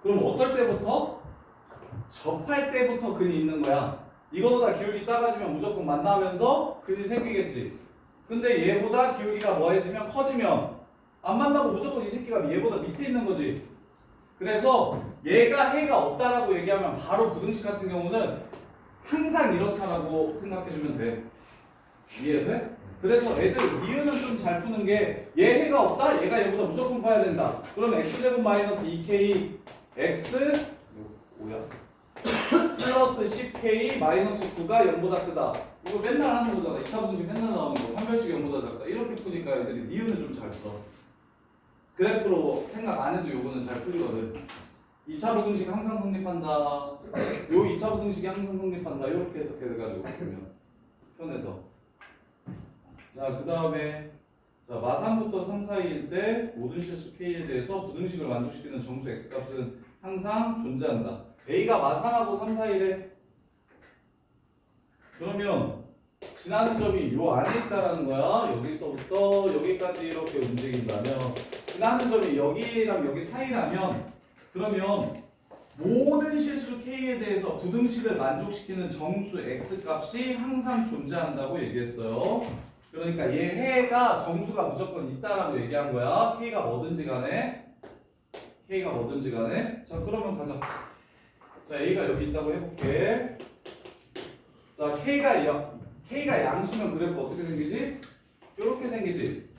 그럼 어떨 때부터? 접할 때부터 근이 있는 거야. 이거보다 기울기 작아지면 무조건 만나면서 근이 생기겠지. 근데 얘보다 기울기가 뭐해지면 커지면 안 만나고 무조건 이 새끼가 얘보다 밑에 있는 거지. 그래서 얘가 해가 없다라고 얘기하면 바로 부등식 같은 경우는 항상 이렇다라고 생각해주면 돼. 이해돼? 그래서 애들 니은은 좀 잘 푸는 게 얘 해가 없다? 얘가 얘보다 무조건 커야 된다. 그러면 x제곱 마이너스 2k x 뭐야? 플러스 10k 마이너스 9가 0보다 크다. 이거 맨날 하는 거잖아. 2차 부등식 맨날 나오는 거. 한 별씩 0보다 작다. 이렇게 푸니까 애들이 니은은 좀 잘 풀어. 그래프로 생각 안 해도 요거는 잘 풀리거든. 2차 부등식 항상 성립한다. 요 2차 부등식이 항상 성립한다. 이렇게 해석해가지고 보면 편해서. 자, 그 다음에 자 마산부터 3, 4일 때 모든 실수 k에 대해서 부등식을 만족시키는 정수 x 값은 항상 존재한다. A가 마삼하고 3 사이래. 그러면 지나는 점이 요 안에 있다라는 거야. 여기서부터 여기까지 이렇게 움직인다면 지나는 점이 여기랑 여기 사이라면 그러면 모든 실수 K에 대해서 부등식을 만족시키는 정수 X 값이 항상 존재한다고 얘기했어요. 그러니까 얘 해가 정수가 무조건 있다라고 얘기한 거야. K가 뭐든지 간에. 자, 그러면 가자. 자, A가 여기 있다고 해볼게. 자, K가 양수면 그래프 어떻게 생기지? 이렇게 생기지.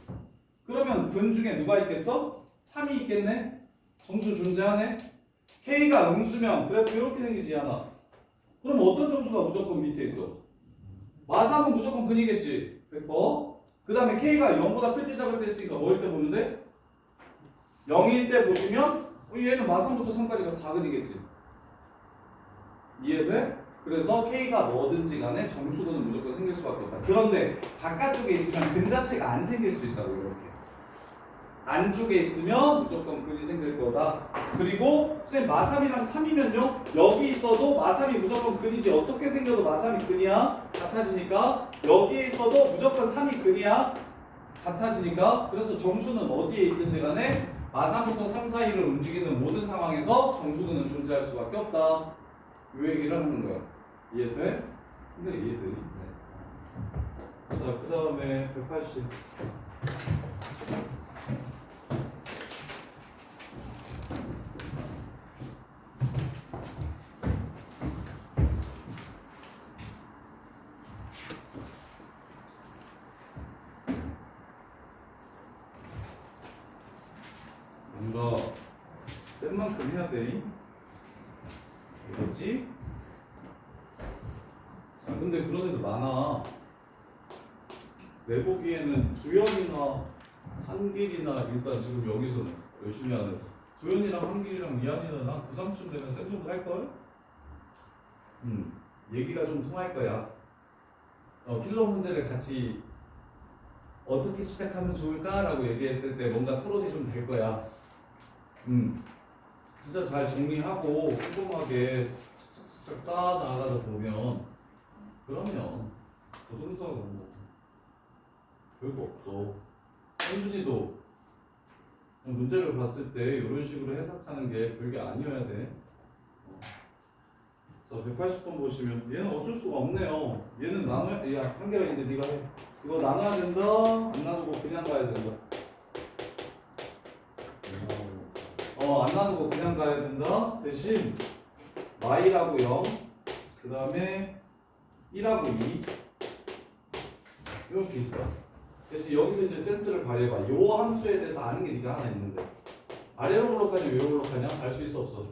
그러면 근 중에 누가 있겠어? 3이 있겠네? 정수 존재하네? K가 음수면 그래프 이렇게 생기지 않아? 그럼 어떤 정수가 무조건 밑에 있어? 마삼은 무조건 근이겠지. 100%. 그 다음에 K가 0보다 클 때 작을 때 있으니까 뭐일 때 보면 돼? 0일 때 보시면 얘는 마삼부터 3까지가 다 근이겠지. 이해돼? 그래서 K가 뭐든지 간에 정수근은 무조건 생길 수밖에 없다. 그런데 바깥쪽에 있으면 근 자체가 안 생길 수 있다고 이렇게. 안쪽에 있으면 무조건 근이 생길 거다. 그리고 선생님 마삼이랑 3이면요. 여기 있어도 마삼이 무조건 근이지. 어떻게 생겨도 마삼이 근이야. 같아지니까. 여기에 있어도 무조건 3이 근이야. 같아지니까. 그래서 정수는 어디에 있든지 간에 마삼부터 3 사이를 움직이는 모든 상황에서 정수근은 존재할 수밖에 없다. 요 얘기를 하는 거야. 이해돼? 근데 이해되니? 네. 자, 그 다음에 180. 뭔가 센 만큼 해야 돼. 알겠지? 아 근데 그런 애들 많아. 내보기에는 두현이나 한길이나 일단 지금 여기서는 열심히 하는 두현이랑 한길이랑 이한이는 한 고3쯤 되면 쌤 정도 할걸? 얘기가 좀 통할 거야. 킬러 문제를 같이 어떻게 시작하면 좋을까라고 얘기했을 때 뭔가 토론이 좀 될 거야. 진짜 잘 정리하고 꼼꼼하게 착착착착 쌓아 나가다 보면 그러면 고등수학은 뭐 별거 없어. 현준이도 문제를 봤을 때 이런 식으로 해석하는 게 별게 아니어야 돼. 자, 180번 보시면 얘는 어쩔 수가 없네요. 얘는 나눠야, 야 한결아 이제 네가 해. 이거 나눠야 된다. 안 나누고 그냥 가야 된다. 안 나누고 그냥 가야 된다. 대신 y라고 0, 그 다음에 1하고 2 이렇게 있어. 대신 여기서 이제 센스를 발휘해봐. 요 함수에 대해서 아는 게 네가 하나 있는데 아래로 블록하냐 위로 블록하냐 알 수 있어 없어?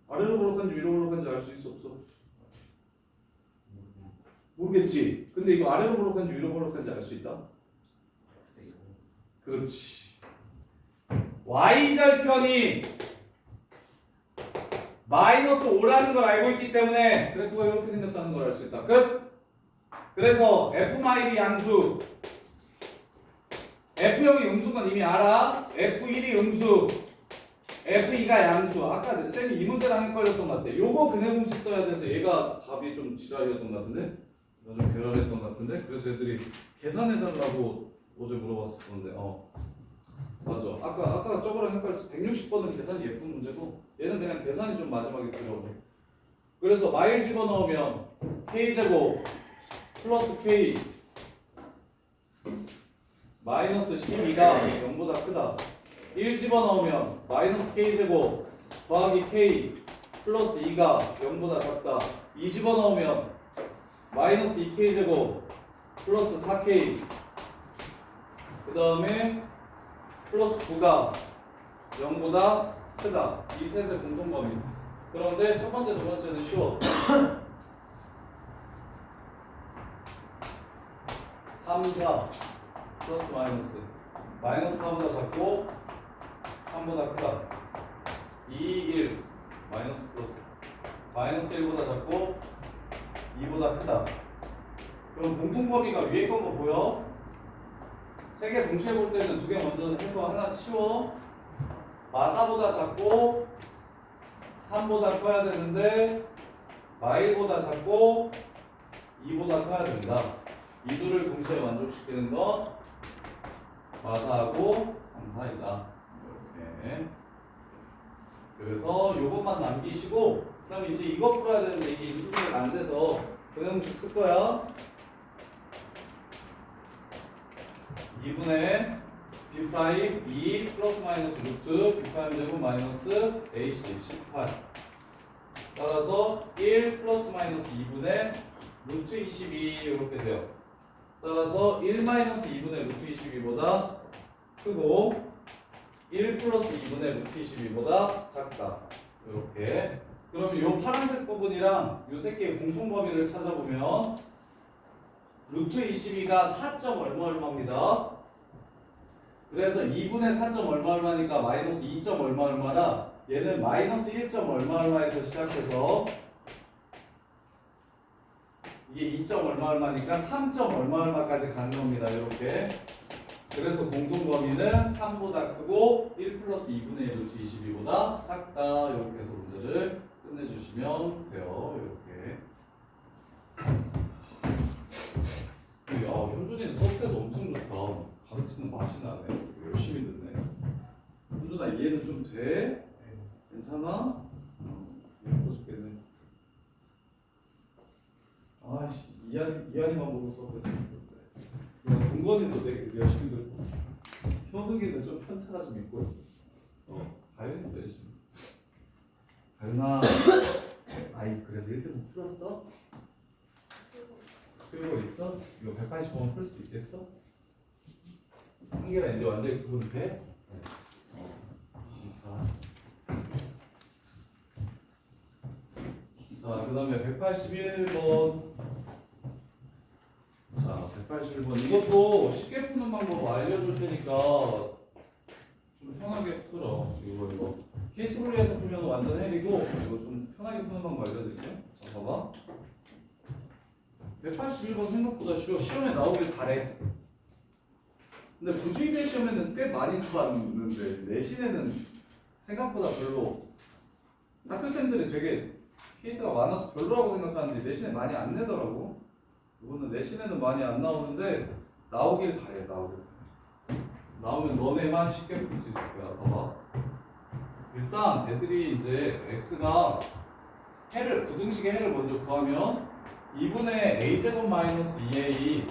아래로 블록한지 위로 블록한지 알 수 있어 없어? 모르겠지. 근데 이거 아래로 블록한지 위로 블록한지 알 수 있다? 그렇지. y절편이 마이너스 5라는 걸 알고 있기 때문에 그래프가 이렇게 생겼다는 걸 알 수 있다. 끝! 그래서 F-이 양수, F0이 음수건 이미 알아. F1이 음수, F2가 양수. 아까 쌤이 이 문제랑 헷갈렸던 것 같아. 요거 근해 공식 써야 돼서 얘가 답이 좀 지랄이었던 것 같은데? 나 좀 괴랄했던 것 같은데? 그래서 애들이 계산해달라고 어제 물어봤었는데 맞아. 아까 저거랑 헷갈렸어. 160번은 계산이 예쁜 문제고 얘는 그냥 계산이 좀 마지막에 들어오네. 그래서 마일 집어넣으면 k제곱 플러스 k 마이너스 12가 0보다 크다. 1 집어넣으면 마이너스 k제곱 더하기 k 플러스 2가 0보다 작다. 2 집어넣으면 마이너스 2k제곱 플러스 4k 그 다음에 플러스 9가 0보다 크다. 이 셋의 공통범위. 그런데 첫 번째, 두 번째는 쉬워. 3, 4 플러스 마이너스 마이너스 4보다 작고 3보다 크다. 2, 1 마이너스 플러스 마이너스 1보다 작고 2보다 크다. 그럼 공통범위가 위에 건 거 보여? 세 개 동시에 볼 때는 두 개 먼저 해서 하나 치워. 마사보다 작고 3보다 커야 되는데 마일보다 작고 2보다 커야 된다. 이 둘을 동시에 만족시키는 건 마사하고 3, 4이다. 이렇게. 그래서 요것만 남기시고 그 다음에 이제 이거 풀어야 되는데 이게 인수분해가 안 돼서 그 형식 쓸 거야. 2분의 b 프라임 2 플러스 마이너스 루트 b 프라임 제곱 마이너스 ac 18 따라서 1 플러스 마이너스 2분의 루트 22 이렇게 돼요. 따라서 1 마이너스 2분의 루트 22보다 크고 1 플러스 2분의 루트 22보다 작다. 이렇게. 그러면 이 파란색 부분이랑 이 새끼의 공통 범위를 찾아보면 루트 22가 4점 얼마 얼마입니다. 그래서 2분의 4점 얼마 얼마니까 마이너스 2점 얼마 얼마라 얘는 마이너스 1점 얼마 얼마에서 시작해서 이게 2점 얼마 얼마니까 3점 얼마 얼마까지 가는 겁니다. 이렇게. 그래서 공통 범위는 3보다 크고 1 플러스 2분의 1 루트 22보다 작다. 이렇게 해서 문제를 끝내주시면 돼요. 이렇게. 현준이는 소프트웨어 엄청 좋다. 가르치는 맛이 나네. 열심히 듣네. 현준아 이해는 좀 돼? 괜찮아? 예뻐 죽겠네. 아씨 이한이만 보고 수업했었을 때. 동건이도 되게 열심히 듣고 현욱이는 좀 편차가 좀 있고 가연이도 열심히. 가연아 아이 그래서 1등 풀었어? 풀고 있어? 이거 180번 풀 수 있겠어? 한계가 이제 완전히 구분돼? 자, 그 다음에 181번. 자, 181번. 이것도 쉽게 푸는 방법 알려줄 테니까 좀 편하게 풀어. 이거. 케이스풀이에서 풀면 완전 헬이고, 이거 좀 편하게 푸는 방법 알려드릴게요. 자, 봐봐. 181번 생각보다 쉬워. 시험에 나오길 바래. 근데 부주의대 시험에는 꽤 많이 나왔는데 내신에는 생각보다 별로 학교생들이 되게 케이스가 많아서 별로라고 생각하는지 내신에 많이 안 내더라고. 이거는 내신에는 많이 안 나오는데 나오길 바래. 나오면 너네만 쉽게 풀 수 있을 거야. 봐봐. 일단 애들이 이제 x가 해를 부등식의 해를 먼저 구하면 2분의 a제곱 마이너스 2a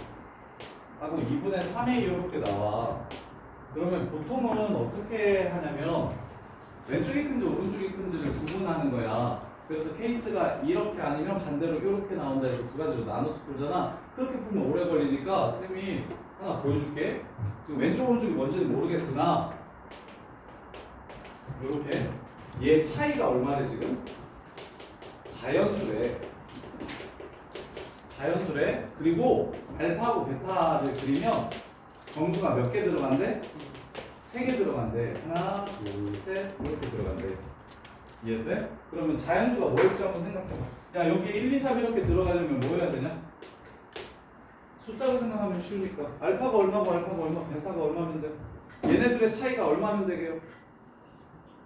하고 2분의 3a 이렇게 나와. 그러면 보통은 어떻게 하냐면 왼쪽이 큰지 오른쪽이 큰지를 구분하는 거야. 그래서 케이스가 이렇게 아니면 반대로 이렇게 나온다 해서 두 가지로 나눠서 풀잖아. 그렇게 풀면 오래 걸리니까 쌤이 하나 보여줄게. 지금 왼쪽 오른쪽이 뭔지는 모르겠으나 이렇게 얘 차이가 얼마래 지금? 자연수래. 그리고 알파하고 베타를 그리면 정수가 몇 개 들어간대? 3개 들어간대. 하나, 둘, 셋 이렇게 들어간대. 이해돼? 그러면 자연수가 뭐일지 한번 생각해봐. 야 여기 1, 2, 3 이렇게 들어가려면 뭐 해야 되냐? 숫자로 생각하면 쉬우니까 알파가 얼마고 알파가 얼마, 베타가 얼마면 돼? 얘네들의 차이가 얼마면 되게요?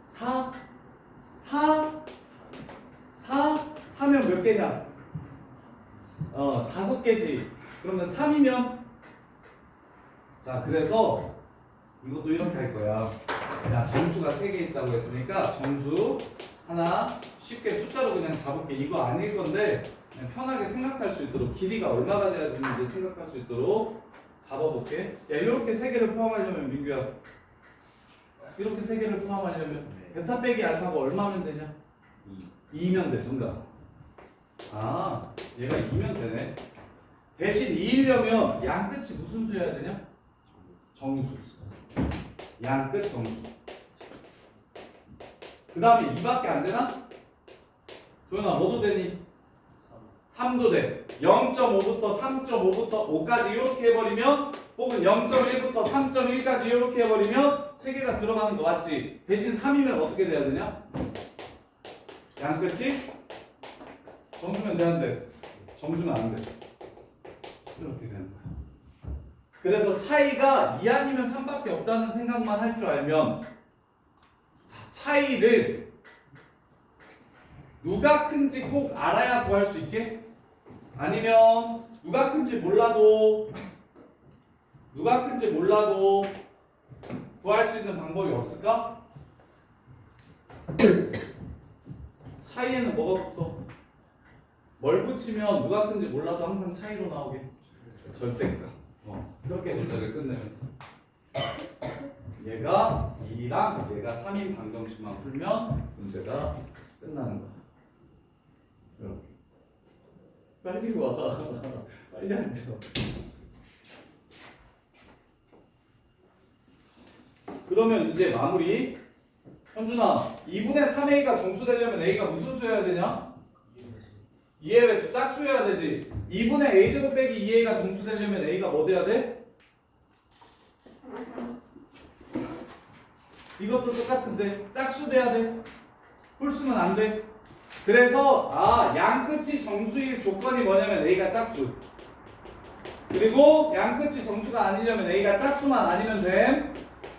4? 4면 몇 개냐? 5개지. 그러면 3이면 자 그래서 이것도 이렇게 할 거야. 야 정수가 3개 있다고 했으니까 정수 하나 쉽게 숫자로 그냥 잡을게. 이거 아닐 건데 그냥 편하게 생각할 수 있도록 길이가 얼마가 돼야 되는지 생각할 수 있도록 잡아볼게. 야 이렇게 3개를 포함하려면 민규야 이렇게 3개를 포함하려면 베타 빼기 알파가 얼마면 되냐? 2면 돼. 정답. 아 얘가 2면 되네. 대신 2이려면 양끝이 무슨 수여야 되냐? 정수. 양끝 정수. 그 다음에 2밖에 안 되나? 도현아 뭐도 되니? 3도 돼. 0.5부터 3.5부터 5까지 이렇게 해버리면 혹은 0.1부터 3.1까지 이렇게 해버리면 3개가 들어가는 거 맞지? 대신 3이면 어떻게 돼야 되냐? 양끝이? 정수면 돼 안 돼? 정수면 안 돼. 이렇게 되는 거야. 그래서 차이가 2 아니면 3밖에 없다는 생각만 할 줄 알면 차이를 누가 큰지 꼭 알아야 구할 수 있게? 아니면 누가 큰지 몰라도 구할 수 있는 방법이 없을까? 차이에는 뭐가 붙어? 뭘 붙이면 누가 큰지 몰라도 항상 차이로 나오게? 절대값. 그렇게 문제를 끝내면 얘가 2랑 얘가 3인 방정식만 풀면 문제가 끝나는 거야. 이렇게. 빨리 와. 빨리 앉아. 그러면 이제 마무리. 현준아, 2분의 3a가 정수되려면 a가 무슨 수여야 되냐? 2의 배수 짝수여야 되지. 2분의 a제곱 빼기 2a가 정수되려면 a가 뭐 돼야 돼? 이것도 똑같은데 짝수 돼야 돼. 홀수면 안 돼. 그래서 양 끝이 정수일 조건이 뭐냐면 a가 짝수. 그리고 양 끝이 정수가 아니려면 a가 짝수만 아니면 됨.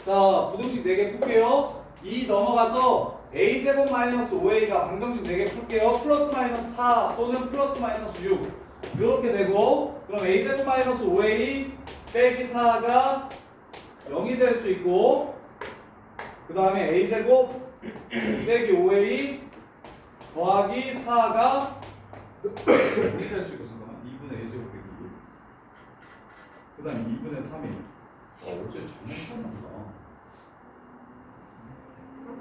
자, 부등식 4개 풀게요. 2 넘어가서 a제곱 마이너스 5a가 방정식 4개 풀게요. 플러스 마이너스 4 또는 플러스 마이너스 6 이렇게 되고, 그럼 a제곱 마이너스 5a 빼기 4가 0이 될 수 있고, 그 다음에 a제곱 빼기 5a 더하기 4가 0이 될 수 있고, 잠깐만 2분의 a제곱 빼기 6, 그 다음에 2분의 3a. 어제 장난쳤나?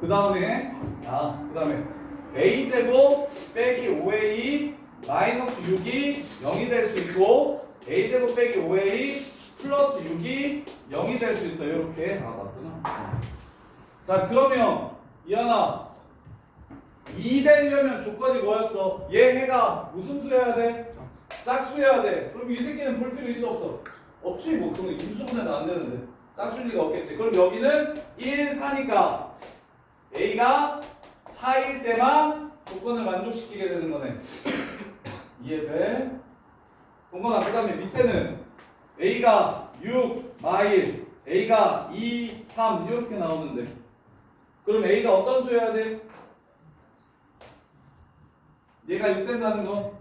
그 다음에 a제곱 빼기 5a 마이너스 6이 0이 될 수 있고, a제곱 빼기 5a 플러스 6이 0이 될 수 있어요. 이렇게. 맞구나. 자, 그러면 이하나 2 되려면 조건이 뭐였어? 얘 해가 무슨 수여야 돼? 짝수여야 돼. 그럼 이 새끼는 볼 필요 있어 없어? 없지. 뭐 그건 임수분해도 안 되는데 짝수일 리가 없겠지. 그럼 여기는 1, 4니까 a가 4일 때만 조건을 만족시키게 되는 거네. 이해돼? 동건아, 그 다음에 밑에는 a가 6, 마일, a가 2, 3 이렇게 나오는데, 그럼 a가 어떤 수여야 돼? 얘가 6 된다는 거?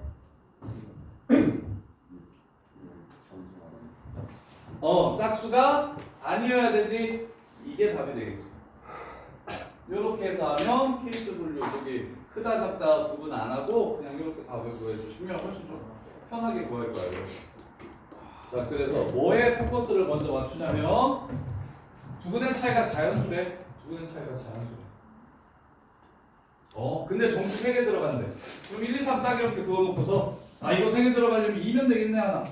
짝수가 아니어야 되지. 이게 답이 되겠지. 이렇게 해서 하면 케이스 분류 저기 크다 작다 구분 안 하고 그냥 이렇게 답을 구해주시면 훨씬 좀 편하게 구할 거예요. 자, 그래서 뭐에 포커스를 먼저 맞추냐면 두근의 차이가 자연수래. 두근의 차이가 자연수래. 근데 정수 3개 들어간대. 그럼 1, 2, 3 딱 이렇게 그어놓고서 이거 3개 들어가려면 2면 되겠네 하나.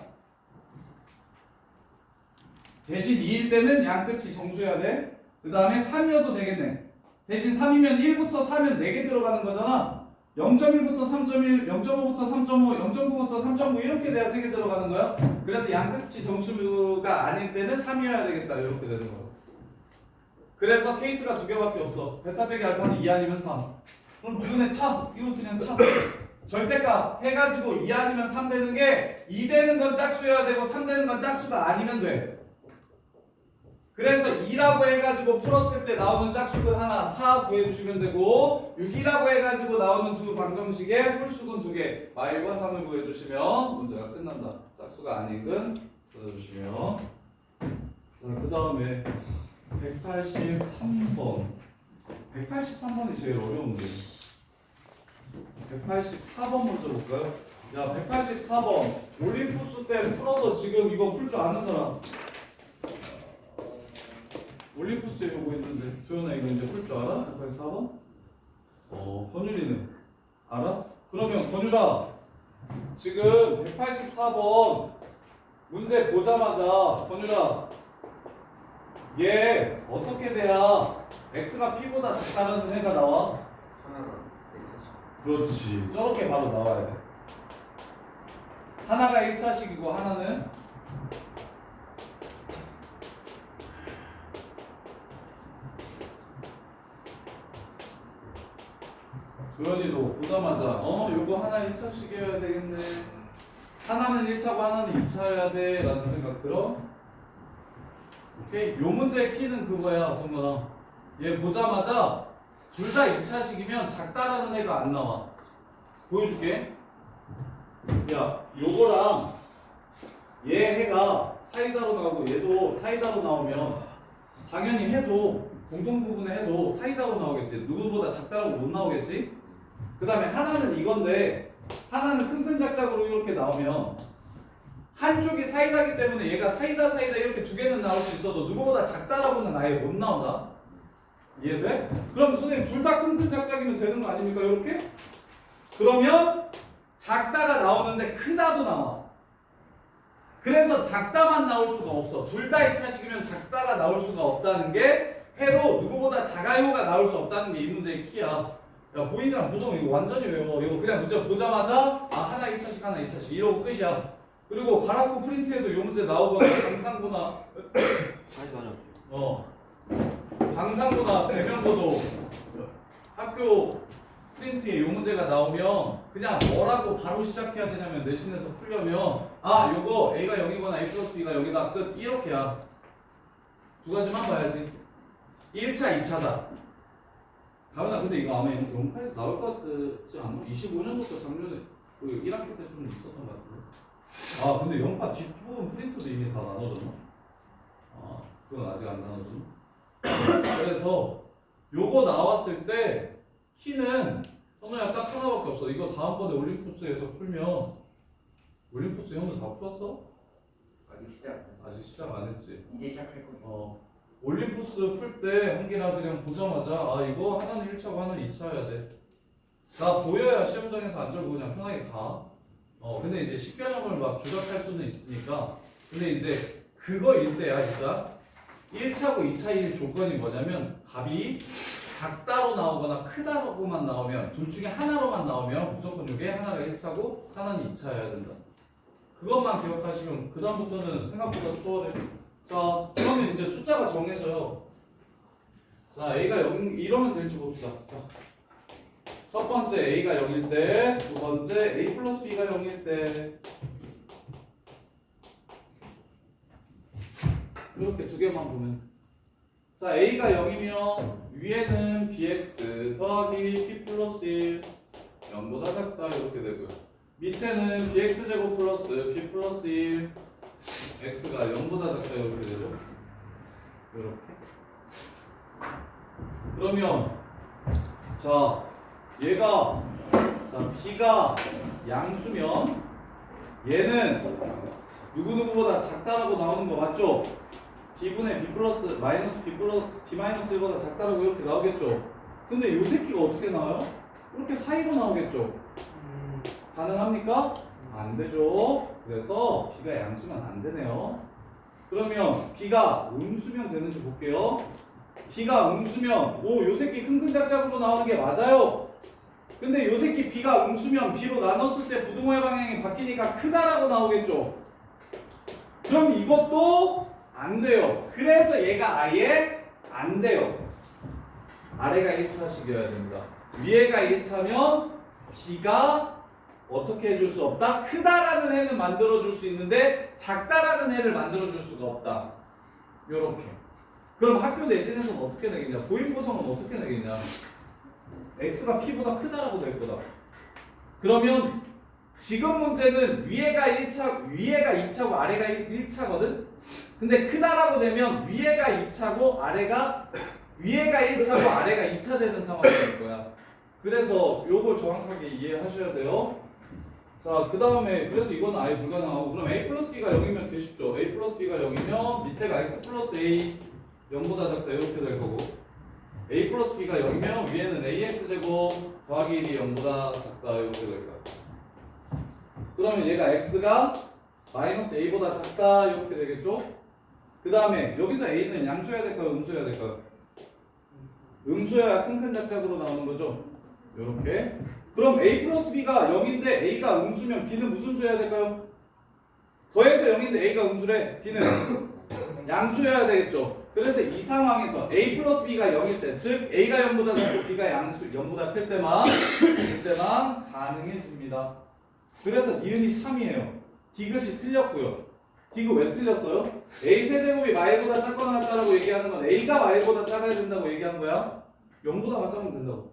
대신 2일 때는 양 끝이 정수여야 돼. 그 다음에 3이어도 되겠네. 대신 3이면 1부터 4면 4개 들어가는 거잖아. 0.1부터 3.1, 0.5부터 3.5, 0.9부터 3.9 이렇게 돼야 3개 들어가는 거야. 그래서 양 끝이 정수가 아닐 때는 3이어야 되겠다. 이렇게 되는 거야. 그래서 케이스가 2개밖에 없어. 베타 빼기 알파는 2 아니면 3. 그럼 누구네 참? 이거 그냥 참. 절대값 해가지고 2 아니면 3 되는 게 2 되는 건 짝수여야 되고 3 되는 건 짝수가 아니면 돼. 그래서 2라고 해가지고 풀었을 때 나오는 짝수근 하나 4 구해주시면 되고, 6이라고 해가지고 나오는 두 방정식의 홀수근 2개 마일과 3을 구해주시면 문제가 끝난다. 짝수가 아닌 근 찾아주시면. 자, 그 다음에 183번. 183번이 제일 어려운데 184번 먼저 볼까요? 야, 184번 올림푸스 때 풀어서 지금 이거 풀 줄 아는 사람. 올림푸스에 요거 있는데 조연아 이거 이제 풀 줄 알아? 184번? 권율이는 알아? 그러면 권율아 지금 184번 문제 보자마자 권율아 얘 어떻게 돼야 x가 p보다 작다는 해가 나와? 하나가 그렇지. 저렇게 바로 나와야 돼. 하나가 1차식이고 하나는 도현이도 보자마자 요거 하나 1차식이어야 되겠네. 하나는 1차고 하나는 2차여야 돼 라는 생각 들어? 오케이? 요 문제의 키는 그거야 동건아. 얘 보자마자 둘 다 2차식이면 작다라는 애가 안 나와. 보여줄게. 야, 요거랑 얘 해가 사이다로 나오고 얘도 사이다로 나오면 당연히 해도 공통부분에 해도 사이다로 나오겠지. 누구보다 작다라고 못 나오겠지. 그 다음에 하나는 이건데 하나는 큰 작작으로 이렇게 나오면 한쪽이 사이다기 때문에 얘가 사이다 이렇게 두 개는 나올 수 있어도 누구보다 작다라고는 아예 못 나온다. 이해돼? 그럼 선생님 둘 다 큰 작작이면 되는 거 아닙니까? 이렇게? 그러면 작다가 나오는데 크다도 나와. 그래서 작다만 나올 수가 없어. 둘 다 2차식이면 작다가 나올 수가 없다는 게 해로 누구보다 작아요가 나올 수 없다는 게 이 문제의 키야. 야, 보이느라 무서워. 이거 완전히 외워. 이거 그냥 문제 보자마자 하나 1차식 하나 2차식 이러고 끝이야. 그리고 가라고 프린트해도 이 문제 나오거나 방상구나 다시 다녀올게요. 방상구나 배면고도 학교 프린트에 이 문제가 나오면 그냥 뭐라고 바로 시작해야 되냐면 내신에서 풀려면 요거 A가 0이거나 A 플러스 B가 여기다 끝 이렇게야. 두 가지만 봐야지. 1차 2차다. 가은아 근데 이거 아마 연파에서 나올 것 같지 않아? 25년부터 작년에 그 1학기 때 좀 있었던 것 같은데. 근데 연파 뒷부분 프린트도 이미 다 나눠졌나? 그건 아직 안 나눠졌나? 그래서 요거 나왔을 때 키는 선우야 딱 하나밖에 없어. 이거 다음번에 올림푸스에서 풀면 올림푸스 형들 다 풀었어? 아직 시작 안 했지. 이제 시작할 거예요. 올림푸스 풀 때 한기라 그냥 보자마자 이거 하나는 1차고 하나는 2차여야 돼. 나 보여야 시험장에서 안 절고 그냥 편하게 가. 근데 이제 식변형을 막 조작할 수는 있으니까. 근데 이제 그거일 때야 일단 1차고 2차일 조건이 뭐냐면 답이 작다로 나오거나 크다로만 나오면 둘 중에 하나로만 나오면 무조건 이게 하나가 1차고 하나는 2차여야 된다. 그것만 기억하시면 그 다음부터는 생각보다 수월해. 자, 그러면 이제 숫자가 정해져요. 자, A가 0 이러면 될지 봅시다. 자, 첫 번째 A가 0일 때, 두 번째 A 플러스 B가 0일 때 이렇게 두 개만 보면 자, A가 0이면 위에는 BX 더하기 P 플러스 1 0보다 작다 이렇게 되고요. 밑에는 BX제곱 플러스 P 플러스 1 X가 0보다 작다 이렇게 되죠. 이렇게. 그러면 자 얘가 B가 양수면 얘는 누구누구보다 작다라고 나오는 거 맞죠? B분의 B 플러스 마이너스 B 플러스 B 마이너스 1보다 작다라고 이렇게 나오겠죠? 근데 요 새끼가 어떻게 나와요? 이렇게 사이로 나오겠죠? 가능합니까? 안 되죠. 그래서 B가 양수면 안 되네요. 그러면 B가 음수면 되는지 볼게요. B가 음수면 요 새끼 큰 작작으로 나오는 게 맞아요. 근데 요 새끼 B가 음수면 B로 나눴을 때 부등호의 방향이 바뀌니까 크다라고 나오겠죠. 그럼 이것도 안 돼요. 그래서 얘가 아예 안 돼요. 아래가 1차식이어야 됩니다. 위에가 1차면 B가 어떻게 해줄 수 없다? 크다라는 애는 만들어줄 수 있는데 작다라는 애를 만들어줄 수가 없다. 요렇게. 그럼 학교 내신에서는 어떻게 내겠냐? 보인고성은 어떻게 내겠냐? X가 P보다 크다라고 될 거다. 그러면 지금 문제는 위에가 2차고 아래가 1차거든? 근데 크다라고 되면 위에가 2차고 위에가 1차고 아래가 2차 되는 상황이 될 거야. 그래서 요걸 정확하게 이해하셔야 돼요. 자, 그 다음에 그래서 이거는 아예 불가능하고 그럼 A 플러스 B가 0이면 개 쉽죠. A 플러스 B가 0이면 밑에가 X 플러스 A 0보다 작다 이렇게 될 거고 A 플러스 B가 0이면 위에는 AX제곱 더하기 1이 0보다 작다 이렇게 될 거야. 그러면 얘가 X가 마이너스 A보다 작다 이렇게 되겠죠? 그 다음에 여기서 A는 양수여야 될까요? 음수여야 될까요? 음수여야 큰 작작으로 나오는 거죠? 요렇게. 그럼 A 플러스 B가 0인데 A가 음수면 B는 무슨 수여야 될까요? 더해서 0인데 A가 음수래. B는 양수여야 되겠죠? 그래서 이 상황에서 A 플러스 B가 0일 때, 즉 A가 0보다 작고 B가 양수 0보다 클 때만 그때만 가능해집니다. 그래서 니은이 참이에요. 디귿이 틀렸고요. 디귿 왜 틀렸어요? A 세제곱이 마일보다 작거나 같다라고 얘기하는 건 A가 마일보다 작아야 된다고 얘기한 거야. 0보다만 작으면 된다고.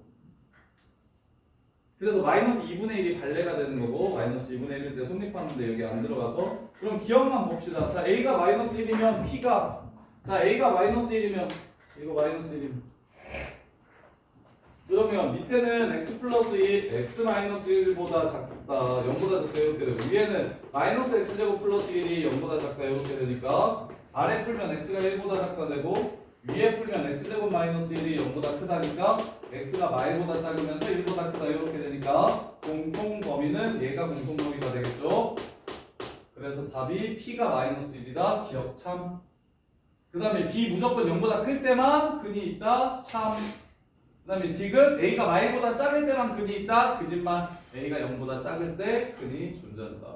그래서 마이너스 2분의 1이 발레가 되는 거고 마이너스 2분의 1일 때 성립하는데 여기 안 들어가서 그럼 기억만 봅시다. 자 A가 마이너스 1이면 P가 자 A가 마이너스 1이면 이거 마이너스 1이면 그러면 밑에는 x 플러스 1, x 마이너스 1보다 작다 0보다 작다 이렇게 되고 위에는 마이너스 x제곱 플러스 1이 0보다 작다 이렇게 되니까 아래 풀면 x가 1보다 작다 되고 위에 풀면 x제곱 마이너스 1이 0보다 크다니까 x가 마일보다 작으면서 1보다 크다 이렇게 되니까 공통 범위는 얘가 공통 범위가 되겠죠. 그래서 답이 p가 마이너스 1이다. 기억 참. 그 다음에 b 무조건 0보다 클 때만 근이 있다. 참. 그 다음에 딕은 a가 마일보다 작을 때만 근이 있다. 거짓말. a가 0보다 작을 때 근이 존재한다.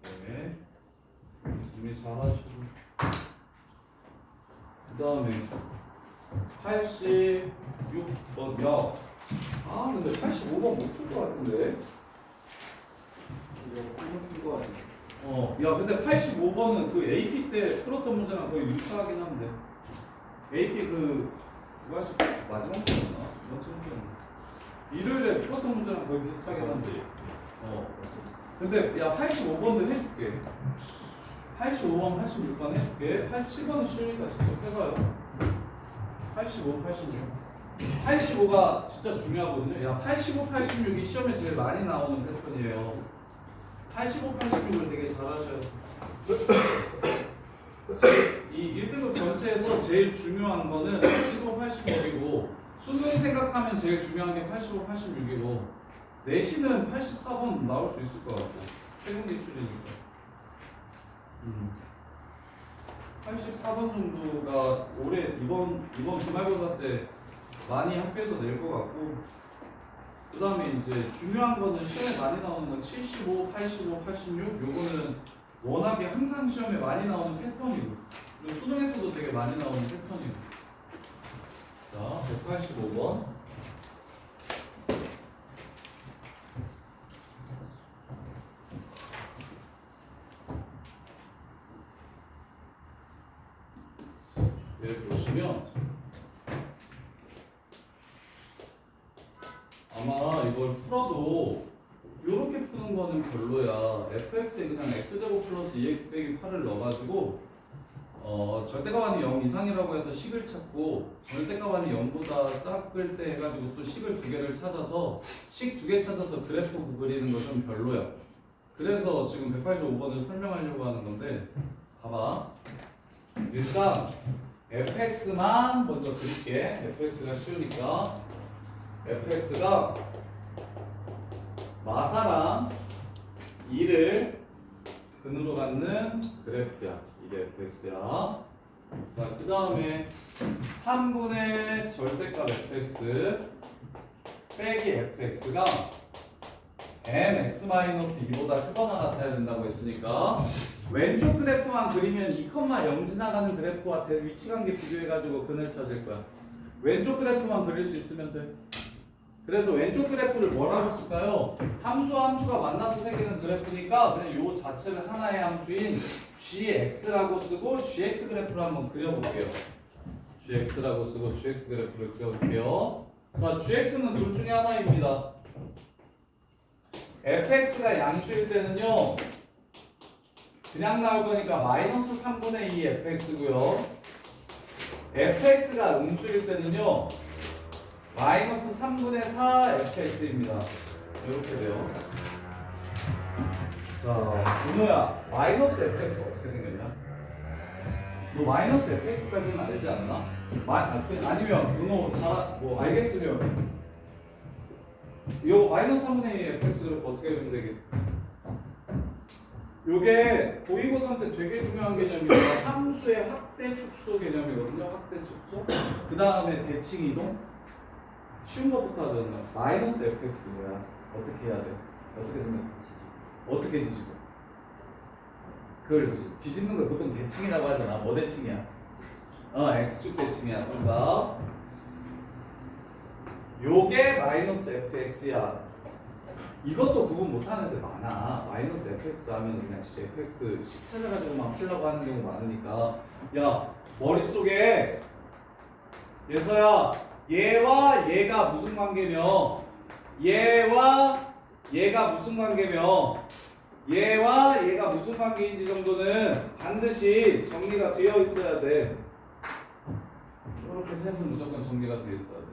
이렇게 정리 잘 하시고 그 다음에 86번 야. 아 근데 85번 못 풀 것 같은데. 이거 풀것 같은데. 야 근데 85번은 그 AP 때 풀었던 문제랑 거의 유사하긴 한데 AP 그 주관식 마지막 문제였나? 이번 주 문제였나? 일요일에 풀었던 문제랑 거의 비슷하긴 한데 근데 야 85번도 해줄게 85번, 86번 해줄게 87번은 쉬우니까 직접 해봐요 85, 86 85가 진짜 중요하거든요 야 85, 86이 시험에 제일 많이 나오는 패턴이에요 85, 86을 되게 잘하셔야 이 1등급 전체에서 제일 중요한 거는 85, 86이고 수능 생각하면 제일 중요한 게 85, 86이고 내신은 84번 나올 수 있을 것 같고 최근 기출이니까 84번 정도가 올해 이번 기말고사 때 많이 학교에서 낼 것 같고 그 다음에 이제 중요한 거는 시험에 많이 나오는 건 75, 85, 86 요거는 워낙에 항상 시험에 많이 나오는 패턴이고 그리고 수능에서도 되게 많이 나오는 패턴이고 자 185번 여기 보시면 아마 이걸 풀어도 이렇게 푸는 거는 별로야. fx에 그냥 x제곱 플러스 2x 빼기 8을 넣어가지고 절대가반이 0 이상이라고 해서 식을 찾고 절대가반이 0보다 작을 때 해가지고 또 식을 두 개를 찾아서 식 두 개 찾아서 그래프 그리는 거 좀 별로야. 그래서 지금 185번을 설명하려고 하는 건데 봐봐. 일단 fx만 먼저 그릴게. fx가 쉬우니까 fx가 마사랑 2를 근으로 갖는 그래프야. 이게 fx야. 자, 그 다음에 3분의 절대값 fx 빼기 fx가 mx-2보다 크거나 같아야 된다고 했으니까 왼쪽 그래프만 그리면 2,0 지나가는 그래프와 위치관계 비교해가지고 근을 찾을 거야. 왼쪽 그래프만 그릴 수 있으면 돼. 그래서 왼쪽 그래프를 뭐라고 쓸까요? 함수가 만나서 생기는 그래프니까 그냥 요 자체를 하나의 함수인 gx라고 쓰고 gx 그래프를 한번 그려볼게요. gx라고 쓰고 gx 그래프를 그려볼게요. 자, gx는 둘 중에 하나입니다. fx가 양수일 때는요 그냥 나올 거니까 마이너스 3분의 2 fx고요. fx가 음수일 때는요 마이너스 3분의 4 fx입니다. 이렇게 돼요. 자, 준호야, 마이너스 fx 어떻게 생겼냐? 너 마이너스 fx까지는 알지 않나? 아니면 준호 뭐 알겠으면 이거 마이너스 3분의 2 fx를 어떻게 그리면 되겠? 요게 고위고사 때 되게 중요한 개념이에요. 함수의 확대 축소 개념이거든요. 확대 축소. 그 다음에 대칭 이동. 쉬운 것부터 하자. 마이너스 fx야. 어떻게 해야 돼? 어떻게 생겼어? 어떻게 뒤집어? 그걸 뒤집는 걸 보통 대칭이라고 하잖아. 뭐 대칭이야? x축 대칭이야. 정답. 요게 마이너스 fx야. 이것도 구분 못하는 데 많아. 마이너스 fx 하면 그냥 fx 식 찾아가지고만 풀려고 하는 경우 많으니까 야 머릿속에 예서야 얘와 얘가 무슨 관계며 얘와 얘가 무슨 관계며 얘와 얘가 무슨 관계인지 정도는 반드시 정리가 되어 있어야 돼. 이렇게 셋은 무조건 정리가 되어 있어야 돼.